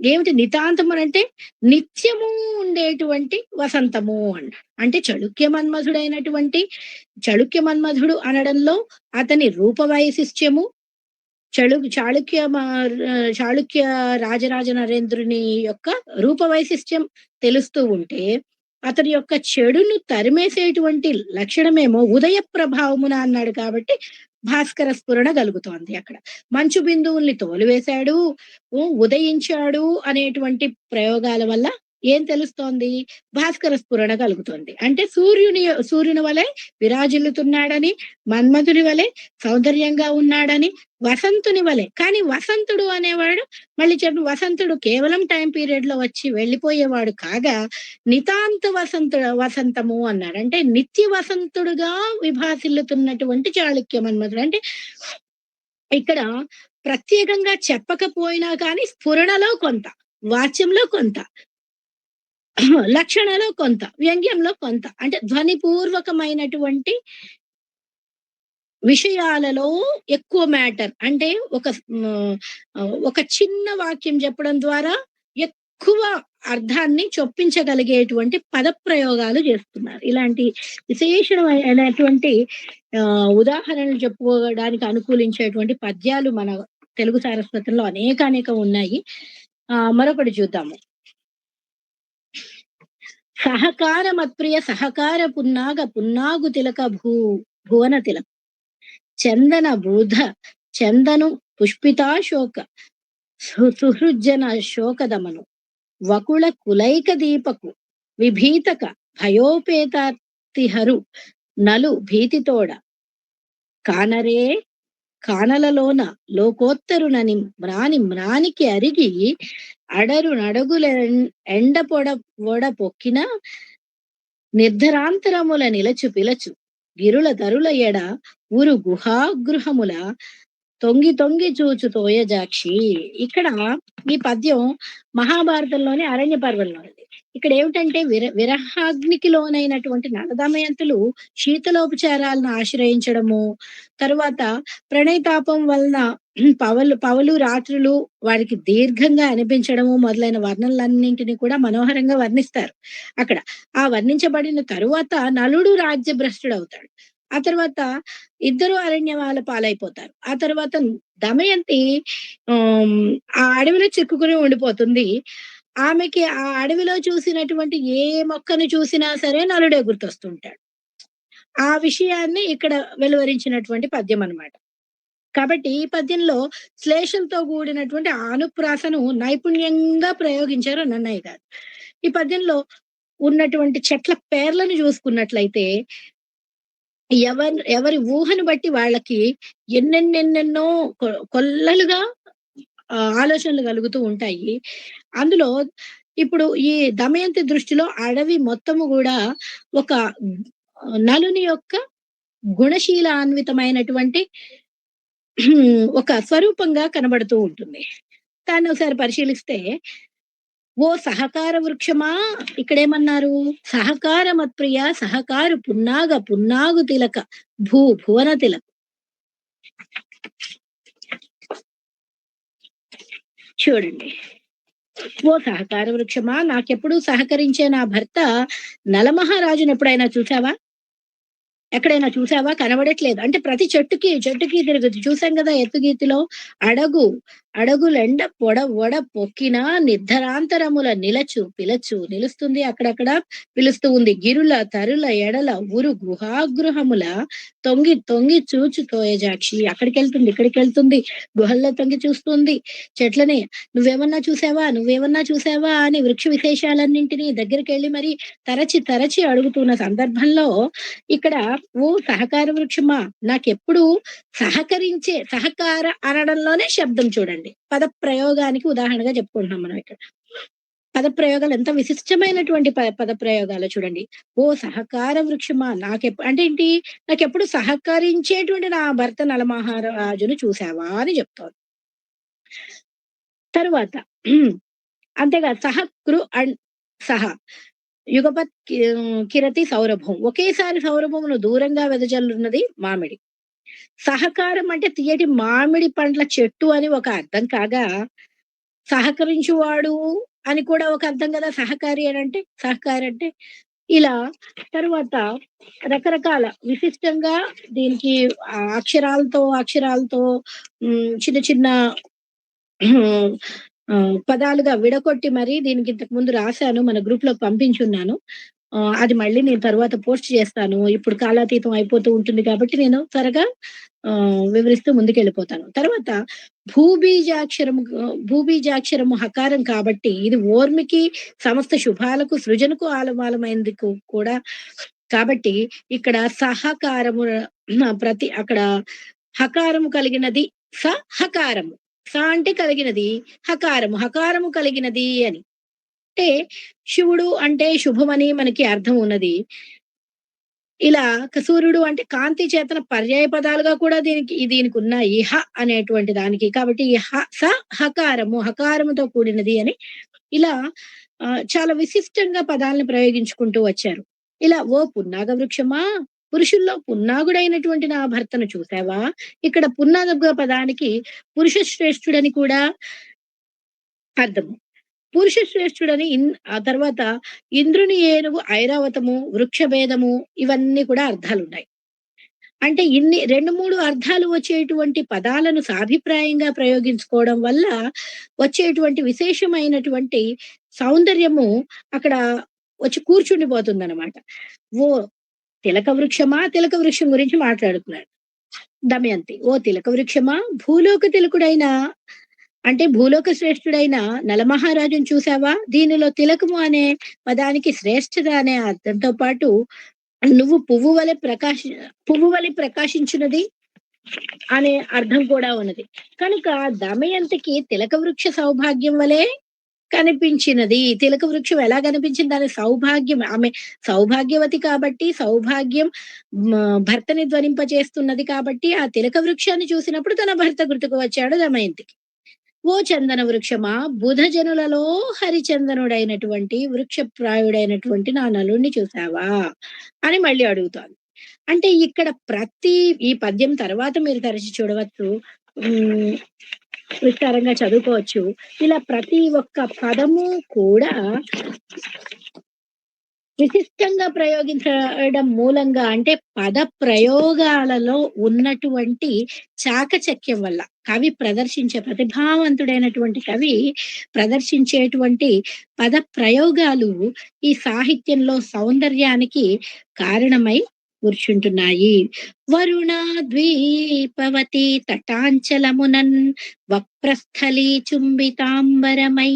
ఏమిటి నితాంతం అంటే? నిత్యము ఉండేటువంటి వసంతము అన్నాడు. అంటే చాళుక్య మన్మధుడు అనడంలో అతని రూప వైశిష్ట్యము, చాళుక్య రాజరాజ నరేంద్రుని యొక్క రూప వైశిష్ట్యం తెలుస్తూ ఉంటే, అతని యొక్క చెడును తరిమేసేటువంటి లక్షణమేమో ఉదయ ప్రభావమున అన్నాడు. కాబట్టి భాస్కర స్ఫురణ కలుగుతోంది అక్కడ. మంచు బిందువుల్ని తోలివేశాడు, ఉదయించాడు అనేటువంటి ప్రయోగాల వల్ల ఏం తెలుస్తోంది? భాస్కర స్ఫురణ కలుగుతోంది. అంటే సూర్యుని వలె విరాజిల్లుతున్నాడని, మన్మధుని వలె సౌందర్యంగా ఉన్నాడని, వసంతుని వలె. కానీ వసంతుడు అనేవాడు మళ్ళీ వసంతుడు కేవలం టైమ్ పీరియడ్‌లో వచ్చి వెళ్ళిపోయేవాడు కాగా, నితాంత వసంతము అన్నాడు. అంటే నిత్య వసంతుడుగా విభాసిల్లుతున్నటువంటి చాళుక్య మన్మధుడు. అంటే ఇక్కడ ప్రత్యేకంగా చెప్పకపోయినా కానీ స్ఫురణలో కొంత, వాచ్యంలో కొంత, లక్షణలో కొంత, వ్యంగ్యంలో కొంత, అంటే ధ్వనిపూర్వకమైనటువంటి విషయాలలో ఎక్కువ మ్యాటర్. అంటే ఒక చిన్న వాక్యం చెప్పడం ద్వారా ఎక్కువ అర్థాన్ని చొప్పించగలిగేటువంటి పదప్రయోగాలు చేస్తున్నారు. ఇలాంటి విశేషమైనటువంటి ఉదాహరణలు చెప్పుకోవడానికి అనుకూలించేటువంటి పద్యాలు మన తెలుగు సారస్వతంలో అనేక ఉన్నాయి. మరొకటి చూద్దాము. సహకార మత్ప్రియ సహకార పున్నాగు తిలక భువన తిలక చందన బూధ చందను పుష్పితాశోక సుహృజ్జన శోకదమను వకుళ కులైక దీపకు విభీతక భయోపేతాతిహరు నలు భీతితోడ కానరే కానలలోన లోకోత్తరునని మ్రానికి అరిగి అడరు నడుగుల ఎండ పొడ పొక్కిన నిర్ధరాంతరముల నిలచు పిలచు గిరుల తరుల ఎడ ఊరు గుహాగృహముల తొంగి తొంగి చూచు తోయజాక్షి. ఇక్కడ ఈ పద్యం మహాభారతంలోని అరణ్య పర్వంలోనిది. ఇక్కడ ఏమిటంటే విరహాగ్నికి లోనైనటువంటి నలదమయంతులు శీతలోపచారాలను ఆశ్రయించడము, తరువాత ప్రణయతాపం వలన పవలు రాత్రులు వారికి దీర్ఘంగా అనిపించడము మొదలైన వర్ణనలన్నింటినీ కూడా మనోహరంగా వర్ణిస్తారు. అక్కడ ఆ వర్ణించబడిన తరువాత నలుడు రాజ్యభ్రష్టుడవుతాడు. ఆ తర్వాత ఇద్దరు అరణ్యవాల పాలైపోతారు. ఆ తర్వాత దమయంతి ఆ అడవిలో చిక్కుకుని ఉండిపోతుంది. ఆమెకి ఆ అడవిలో చూసినటువంటి ఏ మొక్కను చూసినా సరే నలుడే గుర్తొస్తుంటాడు. ఆ విషయాన్ని ఇక్కడ వెలువరించినటువంటి పద్యం అన్నమాట. కాబట్టి ఈ పద్యంలో శ్లేషంతో కూడినటువంటి అనుప్రాసను నైపుణ్యంగా ప్రయోగించారు నన్నయ్య గారు. ఈ పద్యంలో ఉన్నటువంటి చెట్ల పేర్లను చూసుకున్నట్లయితే ఎవరి ఊహను బట్టి వాళ్ళకి ఎన్నెన్నెన్నెన్నో కొల్లలుగా ఆలోచనలు కలుగుతూ ఉంటాయి. అందులో ఇప్పుడు ఈ దమయంతి దృష్టిలో అడవి మొత్తము కూడా ఒక నలుని యొక్క గుణశీలాన్వితమైనటువంటి ఒక స్వరూపంగా కనబడుతూ ఉంటుంది. దాన్ని ఒకసారి పరిశీలిస్తే, ఓ సహకార వృక్షమా, ఇక్కడేమన్నారు? సహకార మత్ప్రియ సహకారు పున్నాగు తిలక భువన తిలక. చూడండి, ఓ సహకార వృక్షమా, నాకెప్పుడు సహకరించే నా భర్త నలమహారాజును ఎప్పుడైనా చూసావా? ఎక్కడైనా చూసావా? కనబడట్లేదు. అంటే ప్రతి చెట్టుకి తిరుగుతుంది. చూసాం కదా ఎత్తుగీతిలో. అడగులెండ వడ పొక్కిన నిర్ధరాంతరముల పిలచు నిలుస్తుంది, అక్కడక్కడ పిలుస్తూ ఉంది. గిరుల తరుల ఎడల ఊరు గుహాగృహముల తొంగి తొంగి చూచు తోయజాక్షి. అక్కడికి వెళ్తుంది, ఇక్కడికి వెళ్తుంది, గుహల్లో తొంగి చూస్తుంది చెట్లని. నువ్వేమన్నా చూసావా అని వృక్ష విశేషాలన్నింటినీ దగ్గరికి వెళ్ళి మరి తరచి అడుగుతున్న సందర్భంలో ఇక్కడ ఓ సహకార వృక్షమా, నాకెప్పుడు సహకార అనడంలోనే శబ్దం చూడండి. పద ప్రయోగానికి ఉదాహరణగా చెప్పుకుంటున్నాం మనం ఇక్కడ. పద ప్రయోగాలు ఎంత విశిష్టమైనటువంటి పద ప్రయోగాలు చూడండి. ఓ సహకార వృక్షమా, అంటే ఏంటి? నాకెప్పుడు సహకరించేటువంటి నా భర్త నలమహారాజును చూసావా అని చెప్తోంది. తరువాత అంతేకాదు, సహ యుగపత్ కిరతి సౌరభం, ఒకేసారి సౌరభమును దూరంగా వెదజల్లున్నది మామిడి. సహకారం అంటే తీయటి మామిడి పండ్ల చెట్టు అని ఒక అర్థం కాగా, సహకరించువాడు అని కూడా ఒక అర్థం కదా సహకారి అంటే. ఇలా తరువాత రకరకాల విశిష్టంగా దీనికి అక్షరాలతో చిన్న చిన్న పదాలుగా విడగొట్టి మరి దీనికి ఇంతకు ముందు రాశాను, మన గ్రూప్ లో పంపించున్నాను. అది మళ్ళీ నేను తరువాత పోస్ట్ చేస్తాను. ఇప్పుడు కాలాతీతం అయిపోతూ ఉంటుంది కాబట్టి నేను త్వరగా వివరిస్తూ ముందుకెళ్ళిపోతాను. తర్వాత భూబీజాక్షరము హకారం కాబట్టి ఇది ఓర్మికి, సమస్త శుభాలకు, సృజనకు ఆలవాలమైనందుకు కూడా కాబట్టి ఇక్కడ సహకారము అక్కడ హకారము కలిగినది హకారము. అంటే కలిగినది, హకారము కలిగినది అని. అంటే శివుడు అంటే శుభమని మనకి అర్థం ఉన్నది. ఇలా సూర్యుడు అంటే కాంతి చేతన పర్యాయ పదాలుగా కూడా దీనికి ఉన్నాయి అనేటువంటి దానికి. కాబట్టి ఈ హకారముతో కూడినది అని ఇలా చాలా విశిష్టంగా పదాలను ప్రయోగించుకుంటూ వచ్చారు. ఇలా ఓ పున్నాగ వృక్షమా, పురుషుల్లో పున్నాగుడైనటువంటి నా భర్తను చూసావా? ఇక్కడ పున్నాగ పదానికి పురుష శ్రేష్ఠుడని కూడా అర్థము. పురుష శ్రేష్ఠుడని ఆ తర్వాత ఇంద్రుని ఏనుగు ఐరావతము, వృక్షభేదము ఇవన్నీ కూడా అర్థాలున్నాయి. అంటే ఇన్ని 2, 3 అర్థాలు వచ్చేటువంటి పదాలను సాభిప్రాయంగా ప్రయోగించుకోవడం వల్ల వచ్చేటువంటి విశేషమైనటువంటి సౌందర్యము అక్కడ వచ్చి కూర్చుండిపోతుందన్నమాట. ఓ తిలక వృక్షమా, తిలక వృక్షం గురించి మాట్లాడుతున్నాడు దమయంతి. ఓ తిలక వృక్షమా, భూలోక తిలకుడైన అంటే భూలోక శ్రేష్ఠుడైన నలమహారాజును చూసావా? దీనిలో తిలకము అనే పదానికి శ్రేష్ఠత అనే అర్థంతో పాటు నువ్వు పువ్వు వలె ప్రకాశించినది అనే అర్థం కూడా ఉన్నది. కనుక దమయంతికి తిలక వృక్ష సౌభాగ్యం వలె కనిపించినది. తిలక వృక్షం ఎలా కనిపించింది? దాని సౌభాగ్యం, ఆమె సౌభాగ్యవతి కాబట్టి సౌభాగ్యం భర్తని ధ్వనింపచేస్తున్నది కాబట్టి ఆ తిలక వృక్షాన్ని చూసినప్పుడు తన భర్త గుర్తుకు వచ్చాడు దమయంతికి. ఓ చందన వృక్షమా, బుధజనులలో హరిచందనుడైనటువంటి వృక్షప్రాయుడైనటువంటి నా నలుణ్ణి చూసావా అని మళ్ళీ అడుగుతాను. అంటే ఇక్కడ ఈ పద్యం తర్వాత మీరు తరచి చూడవచ్చు, విస్తారంగా చదువుకోవచ్చు. ఇలా ప్రతి ఒక్క పదము కూడా విశిష్టంగా ప్రయోగించడం మూలంగా అంటే పద ప్రయోగాలలో ఉన్నటువంటి చాకచక్యం వల్ల కవి ప్రతిభావంతుడైనటువంటి కవి ప్రదర్శించేటువంటి పద ప్రయోగాలు ఈ సాహిత్యంలో సౌందర్యానికి కారణమై కూర్చుంటున్నాయి. వరుణా ద్వీపవతి తటాంచలమునన్ వక్రస్థలీ చుంబితాంబరమై,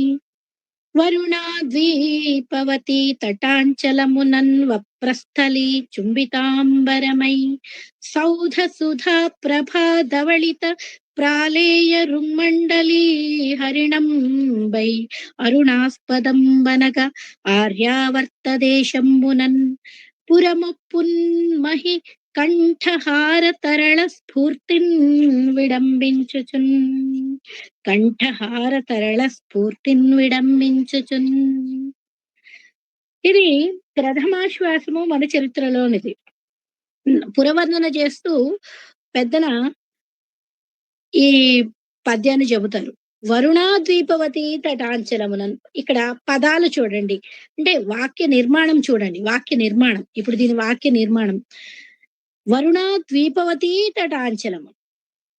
వరుణా ద్వీపవతి తటాంచలమునన్ వప్రస్థలీ చుంబితాంబరమై, సౌధ సుధా ప్రభా ధవళిత ప్రాళేయ రుంమండలీ హరిణంబై అరుణాస్పదం వనగ ఆర్యావర్తదేశంబునన్ పురమొప్పున్ మహి కంఠహార తరళ స్ఫూర్తిన్ విడంబించుచున్, కంఠహార తరళ స్ఫూర్తిన్ విడంబించుచున్. ఇది ప్రథమాశ్వాసము మన చరిత్రలోనిది. పురవర్ణన చేస్తూ పెద్దన ఈ పద్యాన్ని చెబుతారు. వరుణా ద్వీపవతి తటాంచలమునన్. ఇక్కడ పదాలు చూడండి, అంటే వాక్య నిర్మాణం చూడండి. వాక్య నిర్మాణం, ఇప్పుడు దీని వాక్య నిర్మాణం. వరుణా ద్వీపవతి తటాంచలము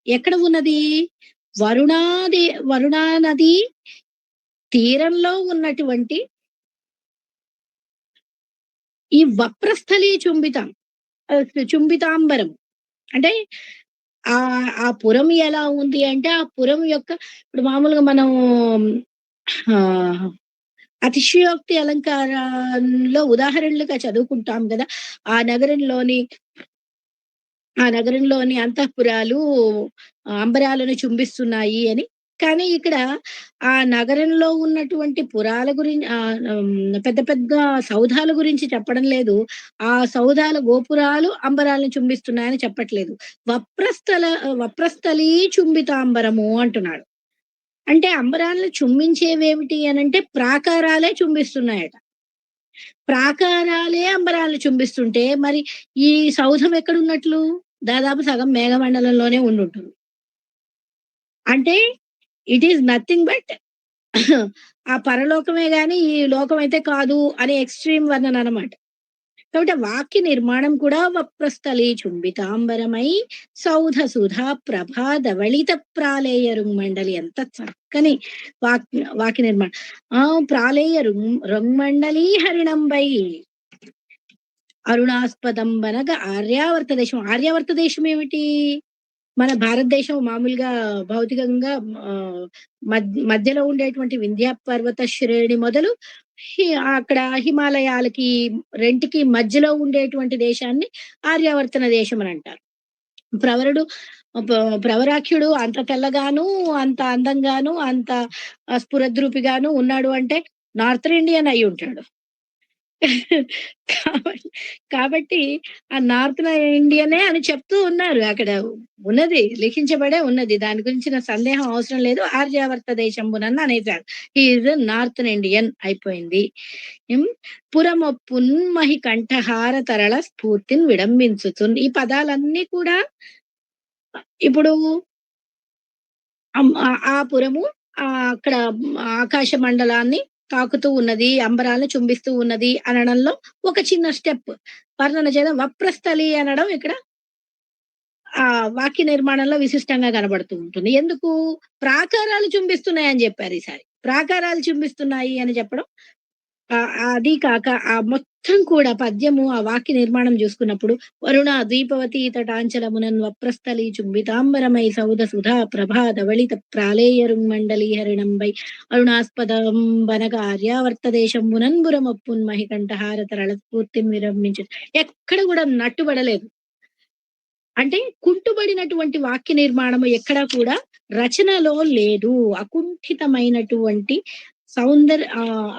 ఎక్కడ ఉన్నది? వరుణా నది తీరంలో ఉన్నటువంటి ఈ వప్రస్థలీ చుంబితాంబరం అంటే ఆ పురం ఎలా ఉంది అంటే ఆ పురం యొక్క ఇప్పుడు మామూలుగా మనం అతిశయోక్తి అలంకారంలో ఉదాహరణలుగా చదువుకుంటాం కదా, ఆ నగరంలోని అంతఃపురాలు అంబరాలను చుంబిస్తున్నాయి అని. కానీ ఇక్కడ ఆ నగరంలో ఉన్నటువంటి పురాల గురించి, పెద్ద పెద్ద సౌధాల గురించి చెప్పడం లేదు. ఆ సౌధాల గోపురాలు అంబరాలను చుంబిస్తున్నాయని చెప్పట్లేదు. వప్రస్థలీ చుంబితాంబరము అంటున్నాడు. అంటే అంబరాలను చుంబించేవేమిటి అనంటే ప్రాకారాలే చుంబిస్తున్నాయట. ప్రాకారాలే అంబరాలను చుంబిస్తుంటే మరి ఈ సౌధం ఎక్కడున్నట్లు? దాదాపు సగం మేఘమండలంలోనే ఉండుంటుంది. అంటే ఇట్ ఈస్ నథింగ్ బట్ ఆ పరలోకమే గాని ఈ లోకం అయితే కాదు అనే ఎక్స్ట్రీమ్ వర్ణన అనమాట. కాబట్టి వాక్య నిర్మాణం కూడా వప్రస్థలీ చుంబితాంబరమై సౌధ సుధా ప్రభా ధవళిత ప్రాళేయ రుంమండలి. ఎంత చక్కని వాక్య నిర్మాణం. ప్రాళేయ రుంమండలి హరిణంబై. అరుణాస్పదం అనగా ఆర్యావర్త దేశం. ఆర్యావర్త దేశం ఏమిటి? మన భారతదేశం మామూలుగా భౌతికంగా మధ్యలో ఉండేటువంటి వింధ్యా పర్వత శ్రేణి మొదలు హి అక్కడ హిమాలయాలకి రెంటికి మధ్యలో ఉండేటువంటి దేశాన్ని ఆర్యావర్తన దేశం అని అంటారు. ప్రవరుడు ప ప్రవరాఖ్యుడు అంత తెల్లగాను, అంత అందంగాను, అంత స్ఫురద్రూపిగాను ఉన్నాడు అంటే నార్త్ ఇండియన్ అయ్యుంటాడు. కాబట్టి కాబట్టి ఆ నార్త్ ఇండియనే అని చెప్తూ ఉన్నారు. అక్కడ ఉన్నది. లిఖించబడే ఉన్నది. దాని గురించిన సందేహం అవసరం లేదు. ఆర్యావర్త దేశంబునన్న అనేసారు. హి ఈజ్ నార్తర్న్ ఇండియన్ అయిపోయింది. హ్మ్. పురమొప్పున్ మహి కంఠహార తరళ స్ఫూర్తిని విడంబించుతున్. ఈ పదాలన్నీ కూడా ఇప్పుడు ఆ పురము అక్కడ ఆకాశ మండలాన్ని తాకుతూ ఉన్నది, అంబరాలను చుంబిస్తూ ఉన్నది అనడంలో ఒక చిన్న స్టెప్ వర్ణన చేయడం. వప్రస్థలి అనడం ఇక్కడ వాక్య నిర్మాణంలో విశిష్టంగా కనబడుతూ ఉంటుంది. ఎందుకు? ప్రాకారాలు చుంబిస్తున్నాయని చెప్పారు ఈసారి. ప్రాకారాలు చుంబిస్తున్నాయి అని చెప్పడం అది కాక ఆ మొత్తం కూడా పద్యము ఆ వాక్య నిర్మాణం చూసుకున్నప్పుడు వరుణ ద్వీపవతి తటాంచలమునన్ వప్రస్థలి చుంబితాంబరమై సౌద సుధా ప్రభా ధవళిత ప్రాళేయరుంమండలి హరిణంబై అరుణాస్పదం బనగ ఆర్యావర్త దేశంబునన్ బురమప్పున్ మహికంఠహార తరళ స్ఫూర్తిని విరమించు. ఎక్కడ కూడా నట్టుబడలేదు. అంటే కుంటుబడినటువంటి వాక్య నిర్మాణము ఎక్కడా కూడా రచనలో లేదు. అకుంఠితమైనటువంటి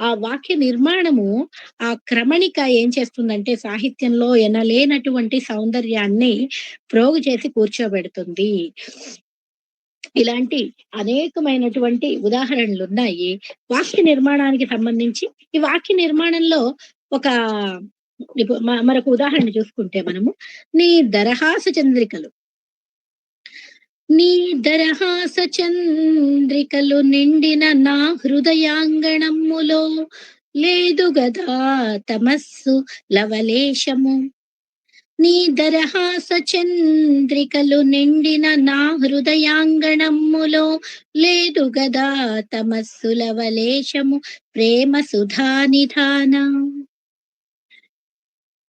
ఆ వాక్య నిర్మాణము, ఆ క్రమణిక ఏం చేస్తుందంటే సాహిత్యంలో ఎనలేనటువంటి సౌందర్యాన్ని ప్రోగు చేసి కూర్చోబెడుతుంది. ఇలాంటి అనేకమైనటువంటి ఉదాహరణలున్నాయి వాక్య నిర్మాణానికి సంబంధించి. ఈ వాక్య నిర్మాణంలో ఒక మరొక ఉదాహరణ చూసుకుంటే మనము నీ దరహాస చంద్రికలు నిండిన నా హృదయాంగణములో లేదు గదా తమస్సు లవలేశము. నీ దరహాస చంద్రికలు నిండిన నా హృదయాంగణములో లేదు గదా తమస్సు లవలేశము. ప్రేమ సుధా నిధాన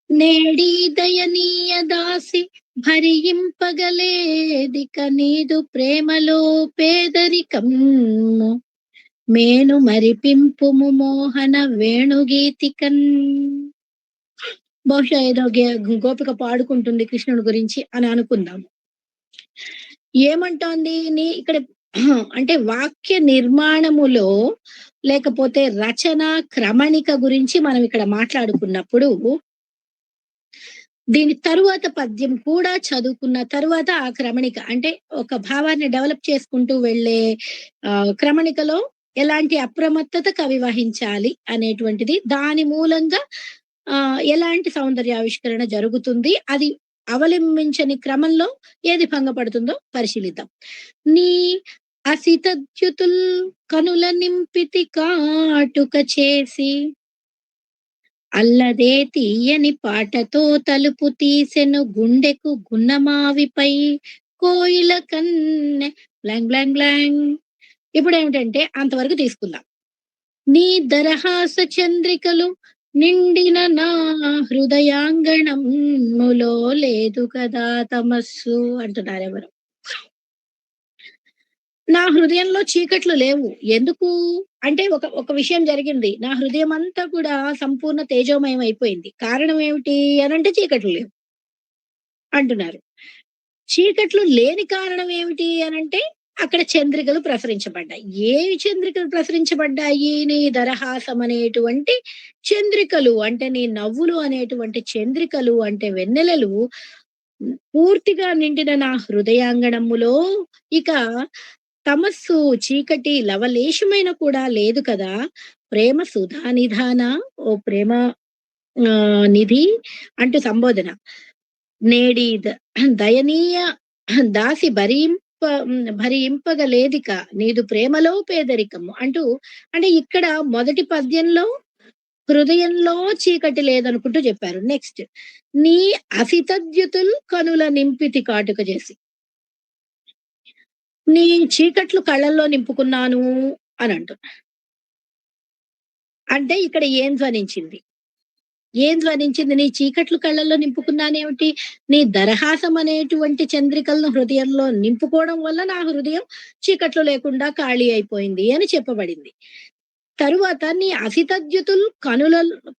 నేడి దయనీయ దాసి భరింపగలేదిక నీదు ప్రేమలో పేదరికము. మేను మరిపింపుము మోహన వేణుగీతికన్. బహుశా ఏదో గోపిక పాడుకుంటుంది కృష్ణుడి గురించి అని అనుకుందాము. ఏమంటోంది ఇక్కడ అంటే వాక్య నిర్మాణములో లేకపోతే రచన క్రమణిక గురించి మనం ఇక్కడ మాట్లాడుకున్నప్పుడు దీని తరువాత పద్యం కూడా చదువుకున్న తరువాత ఆ క్రమణిక అంటే ఒక భావాన్ని డెవలప్ చేసుకుంటూ వెళ్ళే క్రమణికలో ఎలాంటి అప్రమత్తత కవి వహించాలి అనేటువంటిది, దాని మూలంగా ఎలాంటి సౌందర్యావిష్కరణ జరుగుతుంది, అది అవలంబించని క్రమంలో ఏది భంగపడుతుందో పరిశీలిద్దాం. నీ అసితద్యుతుల్ కనుల నింపితి కాటుక చేసి అల్లదే తీయని పాటతో తలుపు తీసెను గుండెకు గున్నమావిపై కోయిల కన్నె బ్లాంగ్ బ్లాంగ్ బ్లాంగ్. ఇప్పుడు ఏమిటంటే అంతవరకు తీసుకుందాం. నీ దరహాస చంద్రికలు నిండిన నా హృదయాంగణములో లేదు కదా తమస్సు అంటున్నారు ఎవరు. నా హృదయంలో చీకట్లు లేవు. ఎందుకు అంటే ఒక విషయం జరిగింది. నా హృదయం అంతా కూడా సంపూర్ణ తేజోమయం అయిపోయింది. కారణం ఏమిటి అనంటే చీకట్లు లేవు అంటున్నారు. చీకట్లు లేని కారణం ఏమిటి అనంటే అక్కడ చంద్రికలు ప్రసరించబడ్డాయి. ఏవి చంద్రికలు ప్రసరించబడ్డాయి? నీ దరహాసం అనేటువంటి చంద్రికలు అంటే నీ నవ్వులు అనేటువంటి చంద్రికలు అంటే వెన్నెలలు పూర్తిగా నిండిన నా హృదయాంగణములో ఇక తమస్సు చీకటి లవలేశమైన కూడా లేదు కదా. ప్రేమ సుధా నిధాన, ఓ ప్రేమ నిధి అంటూ సంబోధన. నేడి దయనీయ దాసి భరింపగలేదిక నీదు ప్రేమలో పేదరికము అంటూ, అంటే ఇక్కడ మొదటి పద్యంలో హృదయంలో చీకటి లేదనుకుంటూ చెప్పారు. నెక్స్ట్ నీ అసితద్యుతుల్ కనుల నింపితి కాటుక చేసి, నీ చీకట్లు కళ్ళల్లో నింపుకున్నాను అని అంటున్నా. అంటే ఇక్కడ ఏం ధ్వనించింది? ఏం ధ్వనించింది? నీ చీకట్లు కళ్ళల్లో నింపుకున్నానేమిటి? నీ దరహాసం అనేటువంటి చంద్రికలను హృదయంలో నింపుకోవడం వల్ల నా హృదయం చీకట్లు లేకుండా ఖాళీ అయిపోయింది అని చెప్పబడింది. తరువాత నీ అసితద్యుతుల్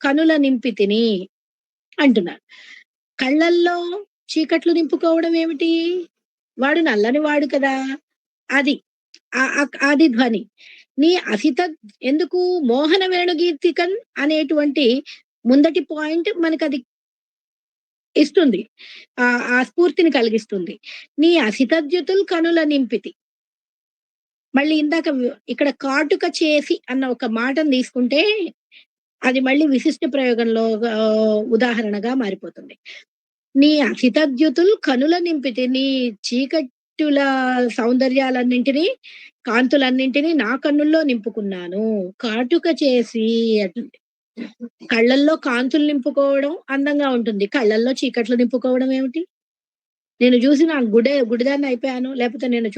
కనుల నింపితిని అంటున్నారు. కళ్ళల్లో చీకట్లు నింపుకోవడం ఏమిటి? వాడు నల్లని వాడు కదా! అది. అది ధ్వని. నీ అసిత ఎందుకు మోహన వేణుగీతికన్ అనేటువంటి ముందటి పాయింట్ మనకది ఇస్తుంది. ఆ స్ఫూర్తిని కలిగిస్తుంది. నీ అసితద్యుతుల్ కనుల నింపితి. మళ్ళీ ఇందాక ఇక్కడ కాటుక చేసి అన్న ఒక మాటను తీసుకుంటే అది మళ్ళీ విశిష్ట ప్రయోగంలో ఉదాహరణగా మారిపోతుంది. నీ అసితద్యుతుల్ కనుల నింపితి. నీ చీకట్టుల సౌందర్యాలన్నింటినీ, కాంతులన్నింటినీ నా కన్నుల్లో నింపుకున్నాను. కాటుక చేసి అంటుంది. కళ్ళల్లో కాంతులు నింపుకోవడం అందంగా ఉంటుంది. కళ్ళల్లో చీకట్లు నింపుకోవడం ఏమిటి? నేను చూసి నా గుడిదాన్ని అయిపోయాను. లేకపోతే నేను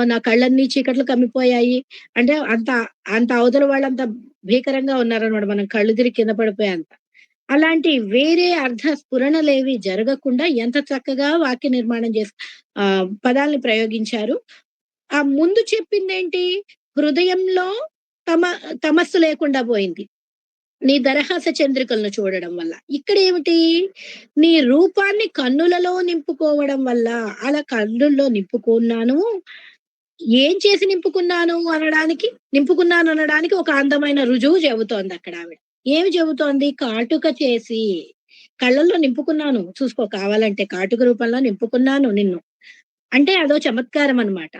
నా కళ్ళన్నీ చీకట్లు కమ్మిపోయాయి. అంటే అంత అవతల వాళ్ళంత భీకరంగా ఉన్నారనమాట. మనం కళ్ళు తిరిగి కింద పడిపోయేంత. అలాంటి వేరే అర్థ స్ఫురణలేవి జరగకుండా ఎంత చక్కగా వాక్య నిర్మాణం పదాల్ని ప్రయోగించారు. ఆ ముందు చెప్పిందేంటి? హృదయంలో తమ తమస్సు లేకుండా పోయింది. నీ దరహాస చంద్రికలను చూడడం వల్ల. ఇక్కడేమిటి? నీ రూపాన్ని కన్నులలో నింపుకోవడం వల్ల. అలా కన్నుల్లో నింపుకున్నాను. ఏం చేసి నింపుకున్నాను అనడానికి ఒక అందమైన రుజువు చెబుతోందక్కడ ఆవిడ. ఏమి చెబుతోంది? కాటుక చేసి. కళ్ళల్లో నింపుకున్నాను. చూసుకో కావాలంటే కాటుక రూపంలో నింపుకున్నాను నిన్ను. అంటే అదో చమత్కారం అన్నమాట.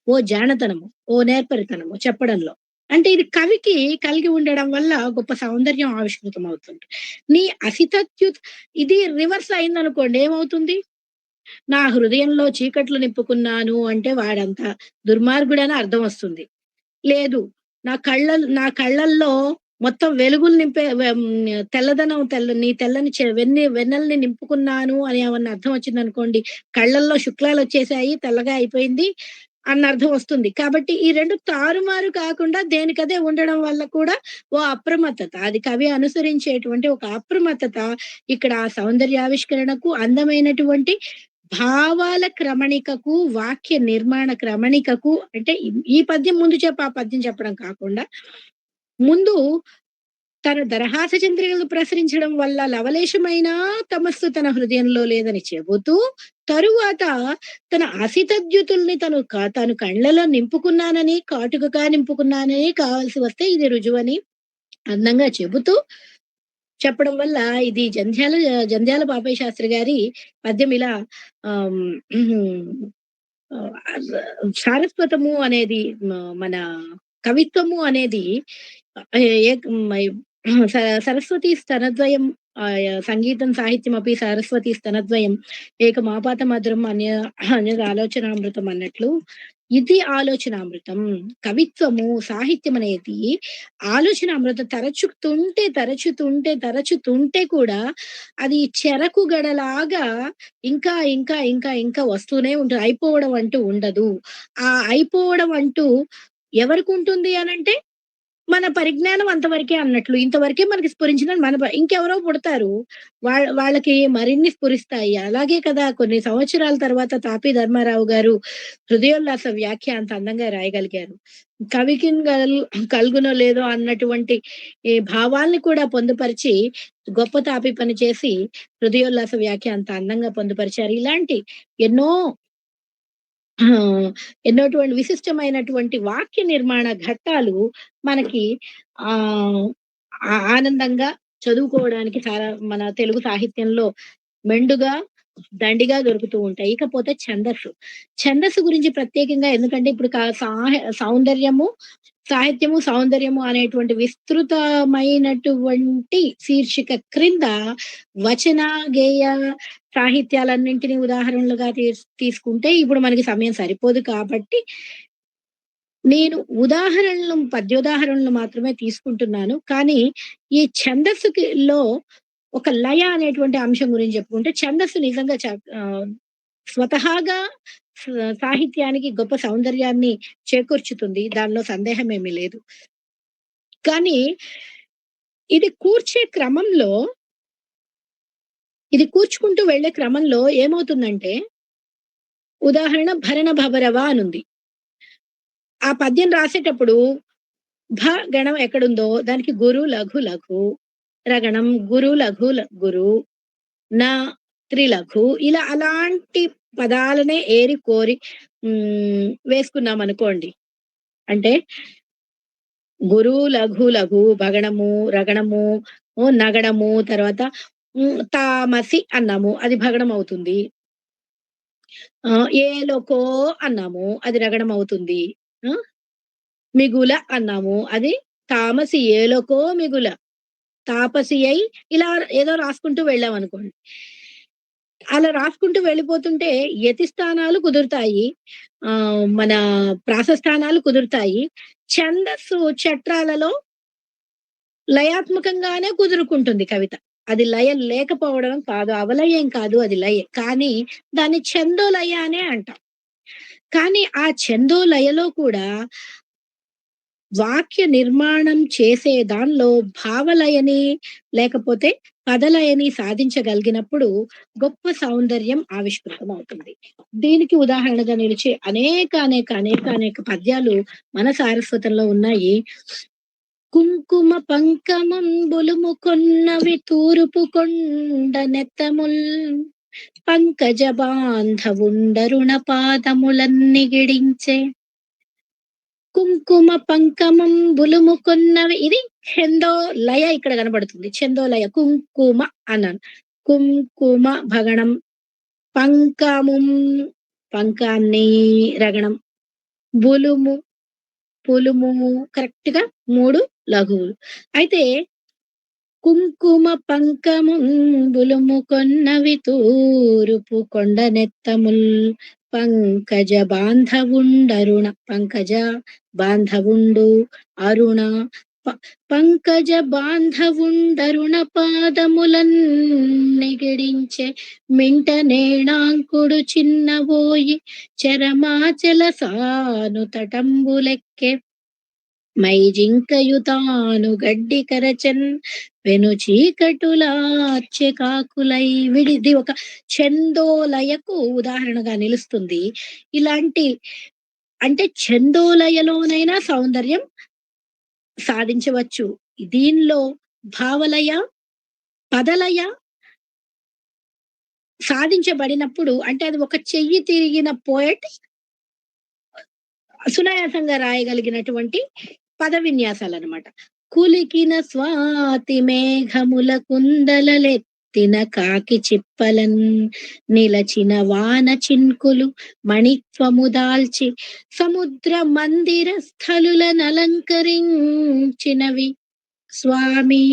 ఓ జానతనము, ఓ నేర్పరితనము చెప్పడంలో. అంటే ఇది కవికి కలిగి ఉండడం వల్ల గొప్ప సౌందర్యం ఆవిష్కృతమవుతుంది. నీ అసితత్యుత్ ఇది రివర్స్ అయిందనుకోండి ఏమవుతుంది? నా హృదయంలో చీకట్లు నింపుకున్నాను అంటే వాడంత దుర్మార్గుడని అర్థం వస్తుంది. లేదు నా కళ్ళల్లో మొత్తం వెలుగులు నింపే తెల్లదనం నీ తెల్లని వెన్నెల్ని నింపుకున్నాను అని ఏమన్నా అర్థం వచ్చిందనుకోండి, కళ్ళల్లో శుక్లాలొచ్చేసాయి, తెల్లగా అయిపోయింది అన్న అర్థం వస్తుంది. కాబట్టి ఈ 2 తారుమారు కాకుండా దేనికదే ఉండడం వల్ల కూడా ఓ అప్రమత్తత. అది కవి అనుసరించేటువంటి ఒక అప్రమత్తత ఇక్కడ ఆ సౌందర్యావిష్కరణకు, అందమైనటువంటి భావాల క్రమణికకు, వాక్య నిర్మాణ క్రమణికకు అంటే ఈ పద్యం ముందు ఆ పద్యం చెప్పడం కాకుండా, ముందు తన దరహాస చంద్రికలు ప్రసరించడం వల్ల లవలేశమైన తమస్సు తన హృదయంలో లేదని చెబుతూ, తరువాత తన అసితద్యుతుల్ని తాను కళ్ళలో నింపుకున్నానని, కాటుకగా నింపుకున్నానని కావాల్సి వస్తే ఇది రుజువని అందంగా చెబుతూ చెప్పడం వల్ల ఇది జంధ్యాల పాపయ్య శాస్త్రి గారి పద్యం ఇలా ఆహ్, సారస్వతము అనేది మన కవిత్వము అనేది సరస్వతి స్తనద్వయం సంగీతం సాహిత్యమపి సరస్వతి స్తనద్వయం ఏకమాపాత మధురం అన్యద ఆలోచనామృతం అన్నట్లు ఇది ఆలోచనామృతం. కవిత్వము, సాహిత్యం అనేది ఆలోచనామృతం. తరచుతుంటే కూడా అది చెరకు గడలాగా ఇంకా వస్తూనే ఉంటుంది. అయిపోవడం అంటూ ఉండదు. ఆ అయిపోవడం అంటూ ఎవరికుంటుంది అనంటే మన పరిజ్ఞానం అంతవరకే అన్నట్లు. ఇంతవరకే మనకి స్ఫురించిన ఇంకెవరో పుడతారు. వాళ్ళకి మరిన్ని స్ఫురిస్తాయి. అలాగే కదా కొన్ని సంవత్సరాల తర్వాత తాపీ ధర్మారావు గారు హృదయోల్లాస వ్యాఖ్య అంత అందంగా రాయగలిగారు. కవికి కలుగునో లేదో అన్నటువంటి ఈ భావాల్ని కూడా పొందుపరిచి గొప్ప తాపి పని చేసి హృదయోల్లాస వ్యాఖ్య అంత అందంగా పొందుపరిచారు. ఇలాంటి ఎన్నో ఎన్నోటువంటి విశిష్టమైనటువంటి వాక్య నిర్మాణ ఘట్టాలు మనకి ఆహ్, ఆనందంగా చదువుకోవడానికి చాలా మన తెలుగు సాహిత్యంలో మెండుగా, దండిగా దొరుకుతూ ఉంటాయి. ఇకపోతే ఛందస్సు. ఛందస్సు గురించి ప్రత్యేకంగా ఎందుకంటే ఇప్పుడు సౌందర్యము, సాహిత్యము, సౌందర్యము అనేటువంటి విస్తృతమైనటువంటి శీర్షిక క్రింద వచన, గేయ సాహిత్యాలన్నింటినీ ఉదాహరణలుగా తీసుకుంటే ఇప్పుడు మనకి సమయం సరిపోదు కాబట్టి, నేను పద్యోదాహరణలు మాత్రమే తీసుకుంటున్నాను. కానీ ఈ ఛందస్సులో ఒక లయ అనేటువంటి అంశం గురించి చెప్పుకుంటే ఛందస్సు నిజంగా స్వతహాగా సాహిత్యానికి గొప్ప సౌందర్యాన్ని చేకూర్చుతుంది. దానిలో సందేహమేమీ లేదు. కానీ ఇది కూర్చే క్రమంలో ఇది కూర్చుకుంటూ వెళ్ళే క్రమంలో ఏమవుతుందంటే, ఉదాహరణ 'భరణ భబరవ' అనుంది. ఆ పద్యం రాసేటప్పుడు గణం ఎక్కడుందో దానికి గురు, లఘు, లఘు, రగణం గురు, లఘు, గురు, నా త్రిలఘు ఇలా అలాంటి పదాలనే ఏరి కోరి వేసుకున్నామనుకోండి. అంటే గురు, లఘు, లఘు, భగణము, రగణము, నగడము తర్వాత తామసి అన్నాము. అది భగణం అవుతుంది. ఏలొకో అన్నాము. అది రగడం అవుతుంది. ఆ! మిగుల అన్నాము. అది తామసి ఏలొకో మిగుల. తాపసి అయి ఇలా ఏదో రాసుకుంటూ వెళ్ళామనుకోండి. అలా రాసుకుంటూ వెళ్ళిపోతుంటే యతి స్థానాలు కుదురుతాయి. మన ప్రాస స్థానాలు కుదురుతాయి. ఛందస్సు చట్రాలలో లయాత్మకంగానే కుదురుకుంటుంది కవిత. అది లయం లేకపోవడం కాదు. అవలయం కాదు. అది లయే. కానీ దాన్ని ఛందోలయ అనే అంటాం. కానీ ఆ ఛందోలయలో కూడా వాక్య నిర్మాణం చేసే దానిలో భావలయని లేకపోతే పదలయని సాధించగలిగినప్పుడు గొప్ప సౌందర్యం ఆవిష్కృతమవుతుంది. దీనికి ఉదాహరణగా నిలిచే అనేక పద్యాలు మన సారస్వతంలో ఉన్నాయి. కుంకుమ పంకమంబులుము కొన్నవి తూరుపు కొండ నెత్తముల్ పంకజ బాంధవుండరుణ పాదములన్నిగిడించే కుంకుమ పంకమం బులుము కొన్నవి ఇది ఛందో లయ ఇక్కడ కనబడుతుంది. ఛందో లయ కుంకుమ అన్నాను. కుంకుమ భగణం పంకముం పంకాన్ని రగణం బులుము పులుము కరెక్ట్ గా 3 లఘువులు. అయితే కుంకుమ పంకముంబులుము కొన్నవి తూరుపు కొండనెత్తముల్ పంకజ బాంధవుండరుణ పంకజ బాంధవుండు అరుణ పంకజ బాంధవుండరుణ పాదములన్నిగిడించే మింట నేణాంకుడు చిన్నబోయి చరమాచల సాను తటంబులెక్కే మైజింకయుతాను గడ్డి కరచన్ పెను చీకటులార్చె కాకులై విడిది ఒక ఛందోలయకు ఉదాహరణగా నిలుస్తుంది. ఇలాంటి అంటే ఛందోలయలోనైనా సౌందర్యం సాధించవచ్చు. దీనిలో భావలయ, పదలయ సాధించబడినప్పుడు అంటే అది ఒక చెయ్యి తిరిగిన పోయెట్ సునాయాసంగా రాయగలిగినటువంటి పద విన్యాసాలన్నమాట. కులికిన స్వాతి మేఘముల కుందలలెత్తిన కాకి చిప్పలన్ నిలచిన వాన చిన్కులు మణిత్వము దాల్చి సముద్ర మందిర స్థలులనలంకరించినవి స్వామి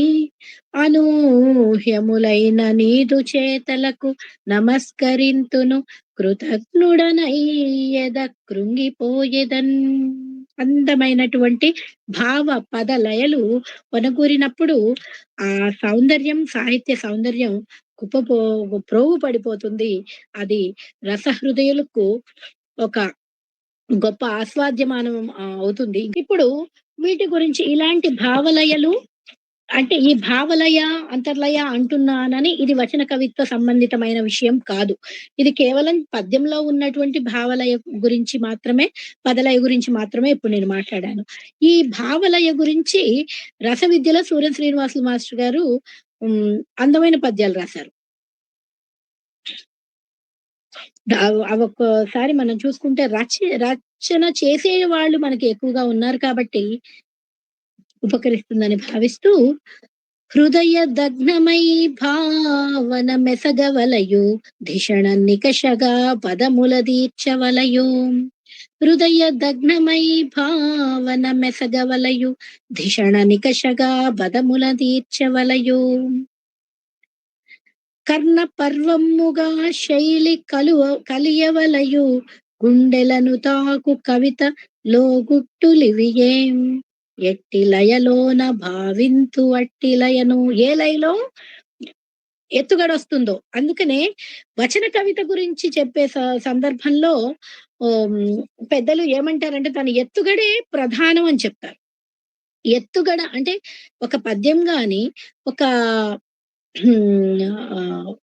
అనూహ్యములైన నీదు చేతలకు నమస్కరింతును కృతజ్ఞుడనయ్యెద కృంగిపోయేదన్. అందమైనటువంటి భావ పద లయలు వనగూరినప్పుడు ఆ సౌందర్యం సాహిత్య సౌందర్యం ప్రోగు పడిపోతుంది. అది రసహృదయులకు ఒక గొప్ప ఆస్వాద్యమానం అవుతుంది. ఇప్పుడు వీటి గురించి ఇలాంటి భావలయలు అంటే ఈ భావలయ, అంతర్లయ అంటున్నానని ఇది వచన కవిత్వ సంబంధితమైన విషయం కాదు. ఇది కేవలం పద్యంలో ఉన్నటువంటి భావలయ గురించి మాత్రమే, పదలయ గురించి మాత్రమే ఇప్పుడు నేను మాట్లాడాను. ఈ భావలయ గురించి రసవిద్యలో సూర్య శ్రీనివాసులు మాస్టర్ గారు అందమైన పద్యాలు రాశారు. అవొక్కసారి మనం చూసుకుంటే రచన చేసే వాళ్ళు మనకి ఎక్కువగా ఉన్నారు కాబట్టి ఉపకరిస్తుందని భావిస్తూ హృదయ దగ్నమై భావన మెసగవలయు ధిషణ నికషగా పదముల దీర్చవలయు హృదయ దగ్నమై భావన మెసగవలయు ధిషణ నికషగా పదముల దీర్చవలయు కర్ణ పర్వముగా శైలి కలియవలయు గుండెలను తాకు కవిత లోగుట్టులివియేం ఎట్టి లయలోన భావింతు అట్టి లయను ఏ లయలో ఎత్తుగడొస్తుందో. అందుకనే వచన కవిత గురించి చెప్పే సందర్భంలో పెద్దలు ఏమంటారంటే తన ఎత్తుగడే ప్రధానం అని చెప్తారు. ఎత్తుగడ అంటే ఒక పద్యం గాని, ఒక హ్మ్.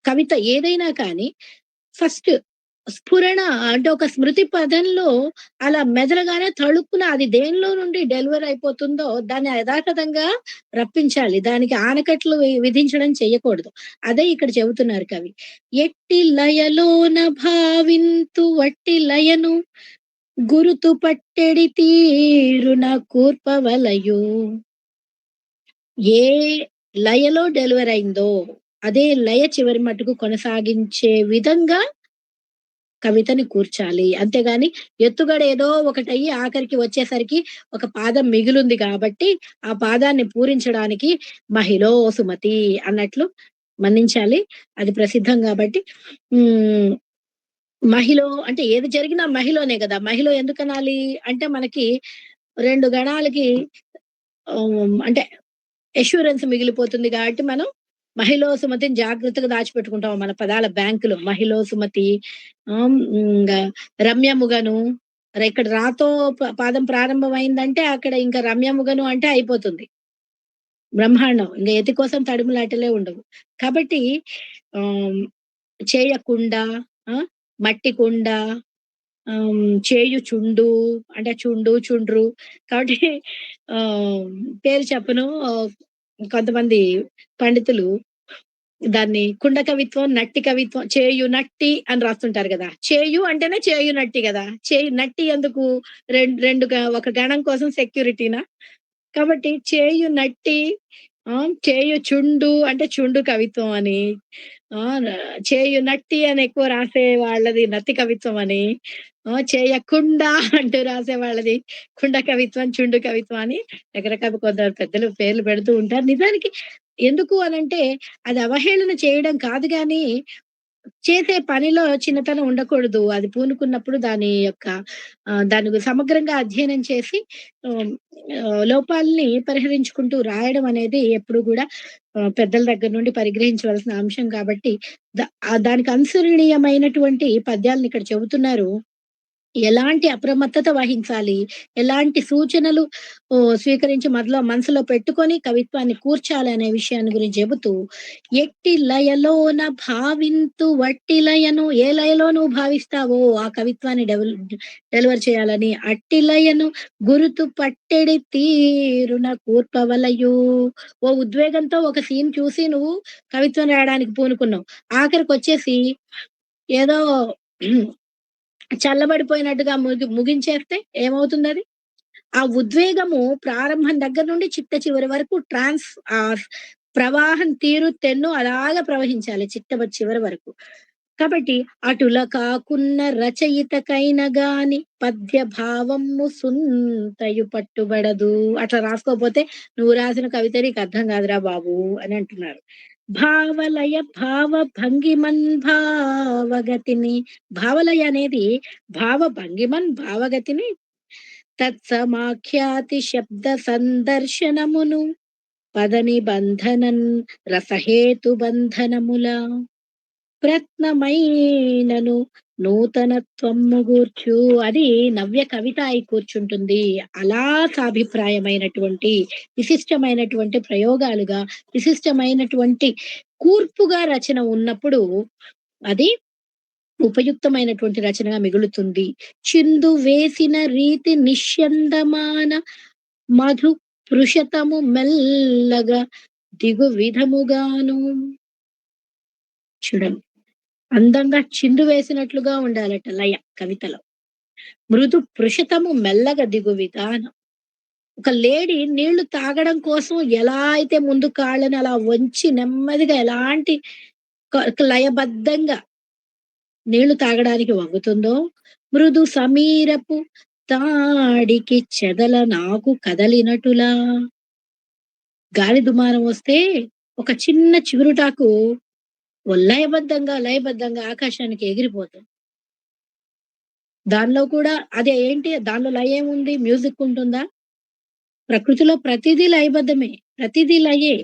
కవిత ఏదైనా కానీ ఫస్ట్ స్ఫురణ అంటే ఒక స్మృతి పదంలో అలా మెదలగానే తళుక్కున అది దేనిలో నుండి డెలివర్ అయిపోతుందో దాన్ని యథాతథంగా రప్పించాలి. దానికి ఆనకట్లు విధించడం చెయ్యకూడదు. అదే ఇక్కడ చెబుతున్నారు కవి. ఎట్టి లయలోన భావింతు వట్టి లయను గురుతు పట్టెడి తీరున కూర్పవలయు. ఏ లయలో డెలివర్ అయిందో అదే లయ చివరి మట్టుకు కొనసాగించే విధంగా కవితని కూర్చాలి. అంతేగాని ఎత్తుగడ ఏదో ఒకటయ్యి ఆఖరికి వచ్చేసరికి ఒక పాదం మిగిలుంది కాబట్టి, ఆ పాదాన్ని పూరించడానికి మహిళో సుమతి అన్నట్లు మన్నించాలి. అది ప్రసిద్ధం గాబట్టి హ్మ్. మహిలో అంటే ఏది జరిగినా మహిలోనే గదా! మహిలో ఎందుకనాలి అంటే మనకి 2 గణాలకి అంటే అష్యూరెన్స్ మిగిలిపోతుంది గాబట్టి మనం మహిళో సుమతిని జాగ్రత్తగా దాచిపెట్టుకుంటాం మన పదాల బ్యాంకులో. మహిళో సుమతి ఇంగ రమ్యముగను ఇక్కడ రాతో పాదం ప్రారంభమైందంటే అక్కడ ఇంకా రమ్యముగను అంటే అయిపోతుంది. బ్రహ్మాండం. ఇంగ యతి కోసం తడుములాటలే ఉండవు. కాబట్టి ఆహ్, చేయకుండా ఆ! మట్టి కుండ చేయుచుండు అంటే చుండు, చుండ్రు కాబట్టి ఆహ్, పేరు చెప్పను. కొంతమంది పండితులు దాన్ని కుండ కవిత్వం, నట్టి కవిత్వం, చేయు నట్టి అని రాస్తుంటారు గదా! చేయు అంటేనే చేయు నట్టి గదా! చేయు నట్టి ఎందుకు? రెండు ఒక గణం కోసం సెక్యూరిటీనా? కాబట్టి చేయు నట్టి చేయు చుండు అంటే చుండు కవిత్వం అని, న చేయు నట్టి అని ఎక్కువ రాసే వాళ్ళది నత్తి కవిత్వం అని, చేయకుండా అంటూ రాసే వాళ్ళది కుండ కవిత్వం, చుండు కవిత్వం అని రకరకాల కొందరు పెద్దలు పేర్లు పెడుతూ ఉంటారు. నిజానికి ఎందుకు అనంటే అది అవహేళన చేయడం కాదు గానీ చేసే పనిలో చిన్నతనం ఉండకూడదు. అది పూనుకున్నప్పుడు దాని యొక్క దాన్ని సమగ్రంగా అధ్యయనం చేసి ఆహ్, లోపాల్ని పరిహరించుకుంటూ రాయడం అనేది ఎప్పుడు గూడా పెద్దల దగ్గర నుండి పరిగ్రహించవలసిన అంశం కాబట్టి దానికి అనుసరణీయమైనటువంటి పద్యాలను ఇక్కడ చెబుతున్నారు. ఎలాంటి అప్రమత్తత వహించాలి? ఎలాంటి సూచనలు స్వీకరించి మనసులో పెట్టుకొని కవిత్వాన్ని కూర్చాలి అనే విషయాన్ని గురించి చెబుతూ, ఎట్టి లయలోన భావింతు వట్టి లయను ఏ లయలో నువ్వు భావిస్తావో ఆ కవిత్వాన్ని డెలివర్ చేయాలని, అట్టి లయను గురుతు పట్టెడి తీరున కూర్పవలయు. ఓ ఉద్వేగంతో ఒక సీన్ చూసి నువ్వు కవిత్వం రాయడానికి పూనుకున్నావు. ఆఖరికొచ్చేసి ఏదో చల్లబడిపోయినట్టుగా ముగించేస్తే ఏమవుతుందది? ఆ ఉద్వేగము ప్రారంభం దగ్గర నుండి చిట్ట చివరి వరకు ప్రవాహం తీరు తెన్ను అలాగా ప్రవహించాలి చివరి వరకు. కాబట్టి అటుల కాకున్న రచయితకైన గాని పద్య భావము సుంతయు పట్టుబడదు. అట్లా రాసుకోపోతే నువ్వు రాసిన కవిత నీకు అర్థం కాదురా బాబు అని అంటున్నారు. భావలయ భావ భంగిమన్ భావగతిని భావలయ అనేది భావ భంగిమన్ భావగతిని తత్సమాఖ్యాతి శబ్ద సందర్శనమును పద నిబంధనన్ రసహేతు బంధనముల ప్రత్నమైనను నూతనత్వము గూర్చు అది నవ్య కవిత అయి కూర్చుంటుంది. అలాసాభిప్రాయమైనటువంటి విశిష్టమైనటువంటి ప్రయోగాలుగా విశిష్టమైనటువంటి కూర్పుగా రచన ఉన్నప్పుడు అది ఉపయుక్తమైనటువంటి రచనగా మిగులుతుంది. చిందు వేసిన రీతి నిశ్యందమాన మధు పృషతము మెల్లగా దిగు విధముగాను చూడండి. అందంగా చిందు వేసినట్లుగా ఉండాలట లయ కవితలో. మృదు పృషతము మెల్లగా దిగు విధానం. ఒక లేడీ నీళ్లు తాగడం కోసం ఎలా అయితే ముందు కాళ్ళని అలా వంచి నెమ్మదిగా ఎలాంటి లయబద్ధంగా నీళ్లు తాగడానికి వంగుతుందో, మృదు సమీరపు తాడికి చెదల నాకు కదలినటులా. గాలి దుమారం వస్తే ఒక చిన్న చిగురుటాకు లయబద్ధంగా ఆకాశానికి ఎగిరిపోతుంది. దానిలో కూడా అదే ఏంటి దానిలో లయ ఏముంది? మ్యూజిక్ ఉంటుందా? ప్రకృతిలో ప్రతిదీ లయబద్ధమే. ప్రతిదీ లయే.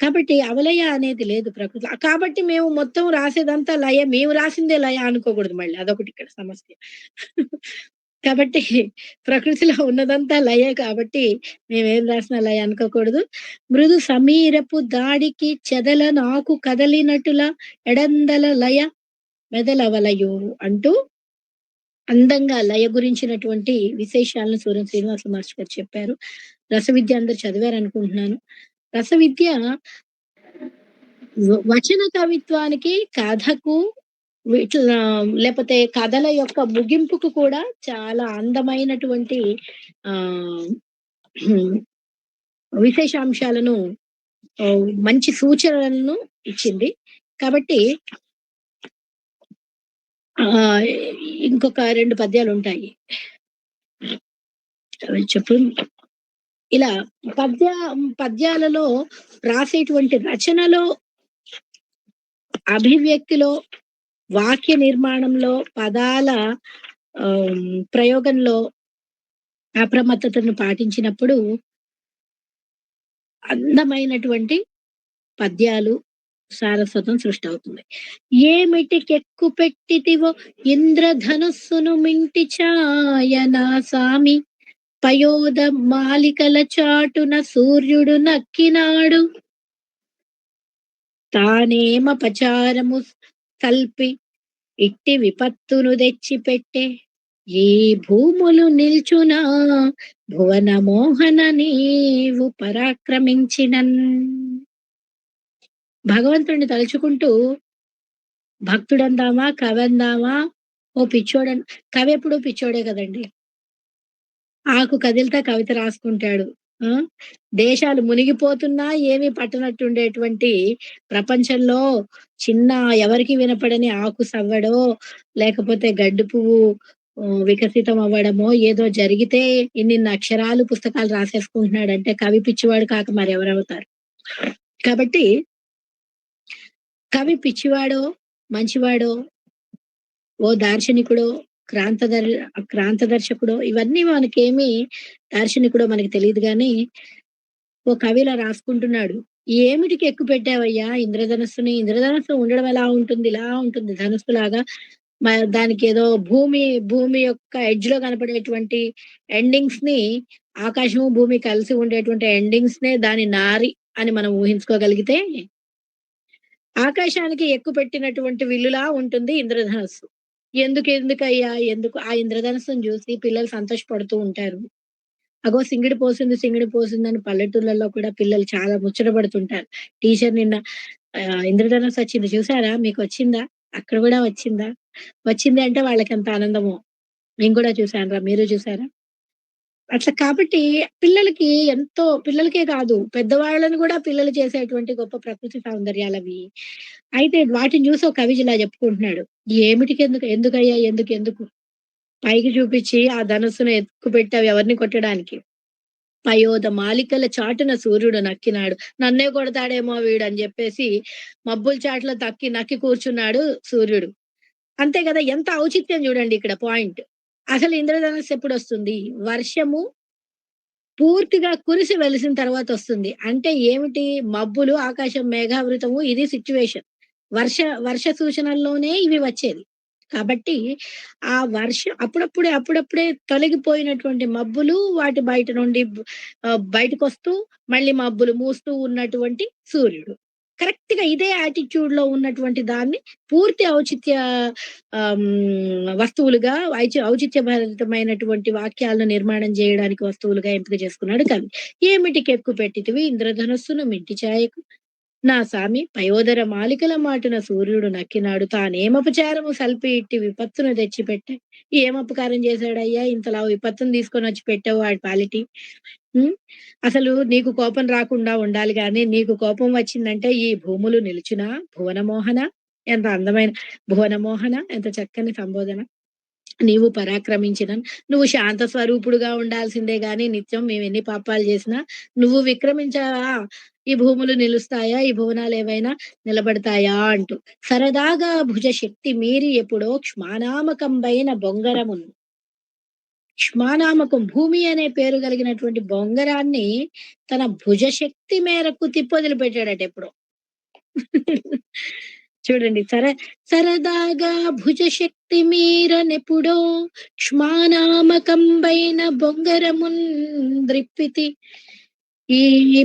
కాబట్టి అవలయ అనేది లేదు ప్రకృతిలో. కాబట్టి మేము మొత్తం రాసేదంతా లయ. మేము రాసిందే లయ అనుకోకూడదు మళ్ళీ. అదొకటి ఇక్కడ సమస్య. కాబట్టి ప్రకృతిలో ఉన్నదంతా లయే కాబట్టి మేమేం రాసినా లయ అనుకోకూడదు. మృదు సమీరపు దాడికి చెదల నాకు కదలినటుల ఎడందల లయ మెదలవలయు అంటూ అందంగా లయ గురించినటువంటి విశేషాలను సూర్యం శ్రీనివాస మాస్టర్ గారు చెప్పారు. రసవిద్య అందరూ చదివారనుకుంటున్నాను. రసవిద్య వచన కవిత్వానికి, కథకు వీటిల లేపోతే కథల యొక్క ముగింపుకు కూడా చాలా అందమైనటువంటి ఆహ్, విశేషాంశాలను మంచి సూచనలను ఇచ్చింది. కాబట్టి ఆహ్, ఇంకొక 2 పద్యాలుంటాయి. అవి చెప్పు. ఇలా పద్య పద్యాలలో రాసేటువంటి రచనలో, అభివ్యక్తిలో, వాక్య నిర్మాణంలో, పదాల ప్రయోగంలో అప్రమత్తతను పాటించినప్పుడు అందమైనటువంటి పద్యాలు, సారస్వతం సృష్టవుతుంది. ఏమిటికెక్కు పెట్టితివో ఇంద్రధనుస్సును మింటి ఛాయనా సామి పయోద మాలికల చాటున సూర్యుడు నక్కినాడు తానేమపచారము కల్పి ఇట్టి విపత్తును తెచ్చిపెట్టే ఈ భూములు నిల్చునా భువన మోహన నీవు పరాక్రమించినన్. భగవంతుడిని తలుచుకుంటూ భక్తుడందామా, కవందామా, ఓ పిచ్చోడన్ కవి ఎప్పుడు పిచ్చోడే కదండి. ఆకు కదిలితే కవిత రాసుకుంటాడు. ఆ! దేశాలు మునిగిపోతున్నా ఏమీ పట్టనట్టుండేటువంటి ప్రపంచంలో చిన్న ఎవరికీ వినపడని ఆకు సవ్వడో, లేకపోతే గడ్డి పువ్వు వికసితం అవ్వడమో ఏదో జరిగితే ఇన్నిన్ని అక్షరాలు పుస్తకాలు రాసేసుకుంటున్నాడంటే కవి పిచ్చివాడు కాక మరెవరవుతారు. కాబట్టి కవి పిచ్చివాడో, మంచివాడో, ఓ దార్శనికుడో, క్రాంతదర్శకుడో ఇవన్నీ మనకేమి దార్శనికుడో మనకి తెలీదు గానీ, ఓ కవి ఇలా రాసుకుంటున్నాడు. "ఏమిటికి ఎక్కుపెట్టావయ్యా ఇంద్రధనుస్సుని? ఇంద్రధనుస్సు ఉండడం ఎలా ఉంటుంది? ఇలా ఉంటుంది ధనుస్సులాగా. దానికేదో భూమి యొక్క ఎడ్జ్‌లో కనపడేటువంటి ఎండింగ్స్‌ని ఆకాశము, భూమి కలిసి ఉండేటువంటి ఎండింగ్స్‌నే దాని నారి అని మనం ఊహించుకోగలిగితే, ఆకాశానికి ఎక్కుపెట్టినటువంటి విల్లులా ఉంటుంది ఇంద్రధనస్సు. ఎందుకయ్యా? ఎందుకు ఆ ఇంద్రధనుస్సుని జూసి పిల్లలు సంతోషపడుతూ ఉంటారు. అగో సింగిడి పోసిందని పల్లెటూర్లలో కూడా పిల్లలు చాలా ముచ్చట పడుతుంటారు. టీచర్ నిన్న ఇంద్రధనుస్సు వచ్చింది చూసారా? మీకొచ్చిందా? అక్కడ గూడా వచ్చిందా? వచ్చింది అంటే వాళ్ళకెంత ఆనందమో. నేను కూడా చూసానురా! మీరు చూసారా? అట్లా కాబట్టి పిల్లలకే కాదు పెద్దవాళ్ళని గూడా పిల్లలు చేసేటువంటి గొప్ప ప్రకృతి సౌందర్యాలవి. అయితే వాటిని చూసి ఒక కవి ఇలా చెప్పుకుంటున్నాడు. ఎందుకయ్యా? ఎందుకు? పైకి చూపిచ్చి ఆ ధనుస్సును ఎక్కుపెట్టావు ఎవరిని కొట్టడానికి? పయోద మాలికల చాటున సూర్యుడు నక్కినాడు. నన్నే కొడతాడేమో వీడని జెప్పేసి మబ్బుల చాటులో నక్కి కూర్చున్నాడు సూర్యుడు. అంతే గదా! ఎంత ఔచిత్యం జూడండి ఇక్కడ పాయింట్. అసలు ఇంద్రధనుస్సు ఎప్పుడొస్తుంది? వర్షము పూర్తిగా కురిసి వెలిసిన తర్వాతొస్తుంది. అంటే ఏమిటి? మబ్బులు, ఆకాశం మేఘావృతము ఇది సిట్యుయేషన్. వర్ష వర్ష సూచనల్లోనే ఇవి వచ్చేది. కాబట్టి ఆ అప్పుడప్పుడే తొలగిపోయినటువంటి మబ్బులు వాటి బయట నుండి బయటకొస్తూ మళ్ళీ మబ్బులు మూస్తూ ఉన్నటువంటి సూర్యుడు. కరెక్ట్‌గా ఇదే యాటిట్యూడ్‌లో ఉన్నటువంటి దాన్ని పూర్తి వస్తువులుగా ఔచిత్యభరితమైనటువంటి వాక్యాలను నిర్మాణం జేయడానికి వస్తువులుగా ఎంపిక చేసుకున్నాడు కవి. "ఏమిటికెక్కు పెట్టితివి ఇంద్రధనుస్సును మింటి ఛాయకు నా సామి పయోదర మాలికల మాటున సూర్యుడు నక్కినాడు తానేమపచారము సల్పి ఇట్టి విపత్తును తెచ్చిపెట్టే." ఏం అపకారం చేశాడయ్యా ఇంతలా విపత్తును తీసుకొనొచ్చి పెట్టావు వాడి పాలిటి. హ్మ్. అసలు నీకు కోపం రాకుండా ఉండాలి గానీ, నీకు కోపం వచ్చిందంటే ఈ భూములు నిలుచునా? భువనమోహన ఎంత అందమైన భువనమోహన ఎంత చక్కని సంబోధన. నీవు పరాక్రమించినన్ నువ్వు శాంత స్వరూపుడుగా ఉండాల్సిందే గాని నిత్యం మేమెన్ని పాపాలు చేసినా నువ్వు విక్రమించావా? ఈ భూములు నిలుస్తాయా? ఈ భువనాలేవైనా నిలబడతాయా? అంటూ. సరదాగా భుజశక్తి మీరి ఎప్పుడో క్ష్మానామకంబైన బొంగరమున్ క్ష్మానామకం భూమి అనే పేరు కలిగినటువంటి బొంగరాన్ని తన భుజశక్తి మేరకు తిప్పొదిలిపెట్టాడట ఎప్పుడో. చూడండి. సరదాగా భుజశక్తి మీరనెప్పుడో క్ష్మానామకంబైన బొంగరమున్ ద్రిప్పితి. ఈ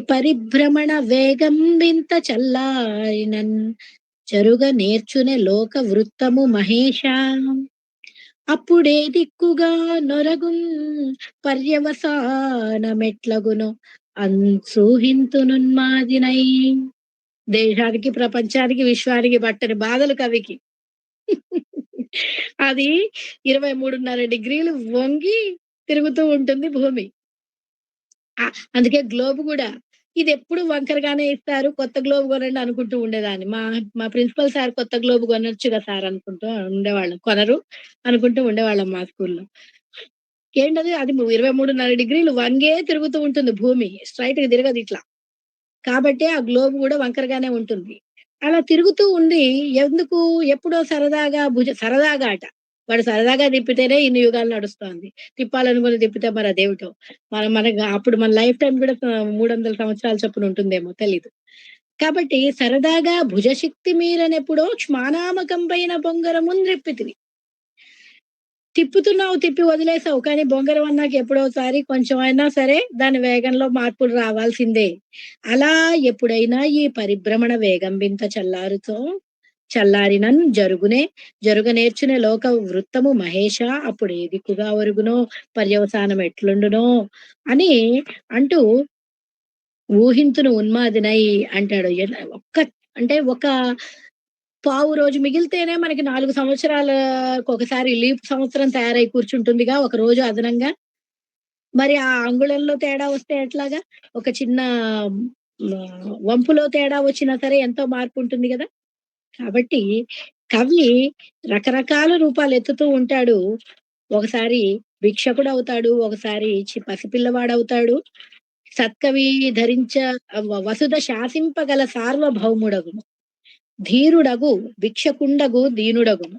పరిభ్రమణ వేగం వింత చల్లారినన్ జరుగ నేర్చునే లోక వృత్తము మహేషా. అప్పుడే దిక్కుగా నొరగున్ పర్యవసానమెట్లగునో అన్సూహింతునున్మాదినై. దేశానికి, ప్రపంచానికి, విశ్వానికి పట్టని బాధలు కవికి. అది 23.5 డిగ్రీలు వంగి తిరుగుతూ ఉంటుంది భూమి. అందుకే గ్లోబ్ గూడా ఇదెప్పుడు వంకరగానే ఇస్తారు. కొత్త గ్లోబ్ కొనండి అనుకుంటూ ఉండేదాన్ని. మా మా ప్రిన్సిపల్ సార్ కొత్త గ్లోబ్ కొనొచ్చుగా సార్ అనుకుంటూ ఉండేవాళ్ళం. కొనరు అనుకుంటూ ఉండేవాళ్ళం మా స్కూల్‌లో. ఏంటది అది 23.5 డిగ్రీలు వంగే తిరుగుతూ ఉంటుంది భూమి. స్ట్రెయిట్‌గా తిరగదిట్లా. కాబట్టే ఆ గ్లోబ్ గూడా వంకరగానే ఉంటుంది. అలా తిరుగుతూ ఉంది. ఎందుకు? ఎప్పుడో సరదాగా అట. వాడు సరదాగా తిప్పితేనే ఇన్ని యుగాలు నడుస్తోంది. తిప్పాలనుకుని తిప్పితే మరి అదేమిటో. మనకు అప్పుడు మన లైఫ్ టైమ్ కూడా 300 సంవత్సరాల చొప్పున ఉంటుందేమో తెలీదు. కాబట్టి సరదాగా భుజశక్తి మీరనెప్పుడో క్షమానామకంపైన బొంగరమున్ ద్రిప్పితివి. తిప్పుతున్నావు, తిప్పి వదిలేసావు. కానీ బొంగరం అన్నాక ఎప్పుడోసారి కొంచెం అయినా సరే దాని వేగంలో మార్పులు రావాల్సిందే. అలా ఎప్పుడైనా ఈ పరిభ్రమణ వేగం వింత చల్లారినన్ జరుగనేర్చునే లోక వృత్తము మహేష. అప్పుడే దిక్కుగా ఒరుగునో పర్యవసానం ఎట్లుండునో అని అంటూ ఊహింతును ఉన్మాదినై అంటాడు. అంటే ఒక పావు రోజు మిగిలితేనే మనకి 4 సంవత్సరాలకొకసారి లీప్ సంవత్సరం తయారై కూర్చుంటుందిగా ఒక రోజు అదనంగా. మరి ఆ అంగుళంలో తేడా వస్తే ఎట్లాగా? ఒక చిన్న వంపులో తేడా వచ్చినా సరే ఎంతో మార్పుంటుంది గదా! కాబట్టి కవి రకరకాల రూపాలెత్తుతూ ఉంటాడు. ఒకసారి భిక్షకుడవుతాడు, ఒకసారి పసిపిల్లవాడవుతాడు. సత్కవి వసుధ శాసింపగల సార్వభౌముడగును. ధీరుడగు భిక్షకుండగు దీనుడగును.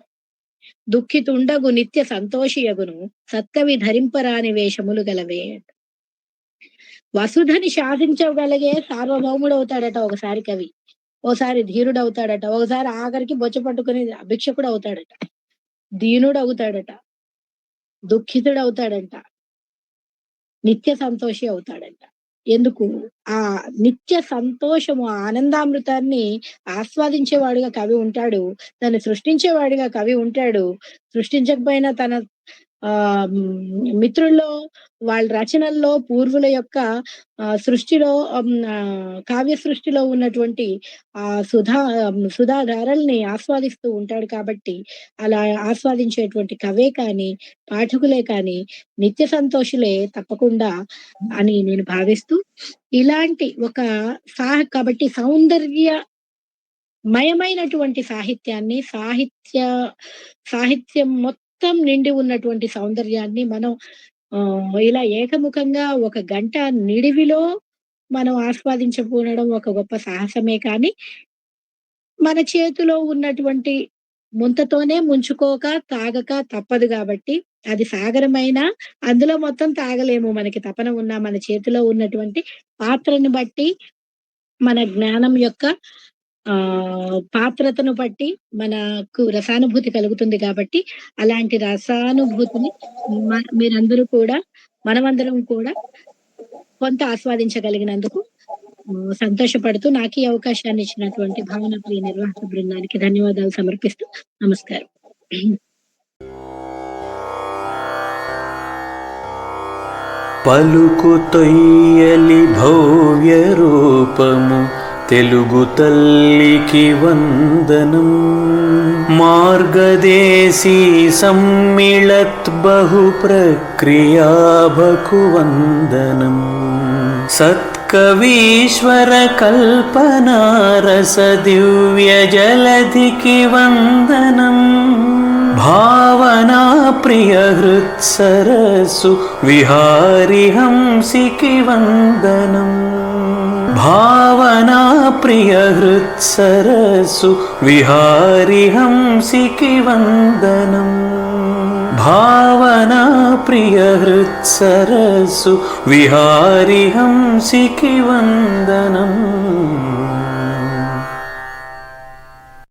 దుఃఖితుండగు నిత్య సంతోషియగును. సత్కవి ధరింపరాని వేషములు గలవే. వసుధని శాసించగలిగే సార్వభౌముడవుతాడట ఒకసారి కవి. ఓసారి ధీరుడవుతాడట. ఒకసారి ఆఖరికి బొచ్చ పట్టుకుని భిక్షకుడు అవుతాడట. దీనుడవుతాడట. దుఃఖితుడవుతాడంట. నిత్య సంతోషి అవుతాడంట. ఎందుకు? ఆ నిత్య సంతోషము, ఆ ఆనందామృతాన్ని ఆస్వాదించేవాడుగా కవి ఉంటాడు. దాన్ని సృష్టించేవాడిగా కవి ఉంటాడు. సృష్టించకపోయినా తన మిత్రుల్లో, వాళ్ళ రచనల్లో, పూర్వుల యొక్క సృష్టిలో కావ్య సృష్టిలో ఉన్నటువంటి ఆ సుధాధారల్ని ఆస్వాదిస్తూ ఉంటాడు కాబట్టి, అలా ఆస్వాదించేటువంటి కవే కానీ, పాఠకులే కానీ నిత్య సంతోషులే తప్పకుండా అని నేను భావిస్తూ, ఇలాంటి ఒక కాబట్టి సౌందర్యమయమైనటువంటి సాహిత్యాన్ని, సాహిత్యం మొత్తం నిండి ఉన్నటువంటి సౌందర్యాన్ని మనం ఇలా ఏకముఖంగా ఒక గంట నిడివిలో మనం ఆస్వాదించబూనడం ఒక గొప్ప సాహసమే కానీ, మన చేతిలో ఉన్నటువంటి ముంతతోనే ముంచుకోక, తాగక తప్పదు గాబట్టి, అది సాగరమైనా అందులో మొత్తం తాగలేము. మనకి తపన ఉన్నా, మన చేతిలో ఉన్నటువంటి పాత్రను బట్టి, మన జ్ఞానం యొక్క పాత్రతను బట్టి మనకు రసానుభూతి కలుగుతుంది కాబట్టి, అలాంటి రసానుభూతిని మీరందరూ కూడా, మనమందరం కూడా కొంత ఆస్వాదించగలిగినందుకు సంతోషపడుతూ నాకు ఈ అవకాశాన్ని ఇచ్చినటువంటి భావన ప్రియ నిర్వాహక బృందానికి ధన్యవాదాలు సమర్పిస్తూ నమస్కారం. పలుకు తొయ్యలి భవ్య రూపము తెలుగు తల్లికి వందనం. మార్గదేశీ సమ్మిళత్ బహు ప్రక్రియాభకు వందనం. సత్కవీశ్వర కల్పనారస దివ్య జలధికి వందనం. భావనా ప్రియ హృత్సరసు విహారి హంసికి వందనం. భావనా ప్రియ హృత్సరసు విహారి హంసికి వందనం. భావనా ప్రియ హృత్సరసు విహారి హంసికి వందనం.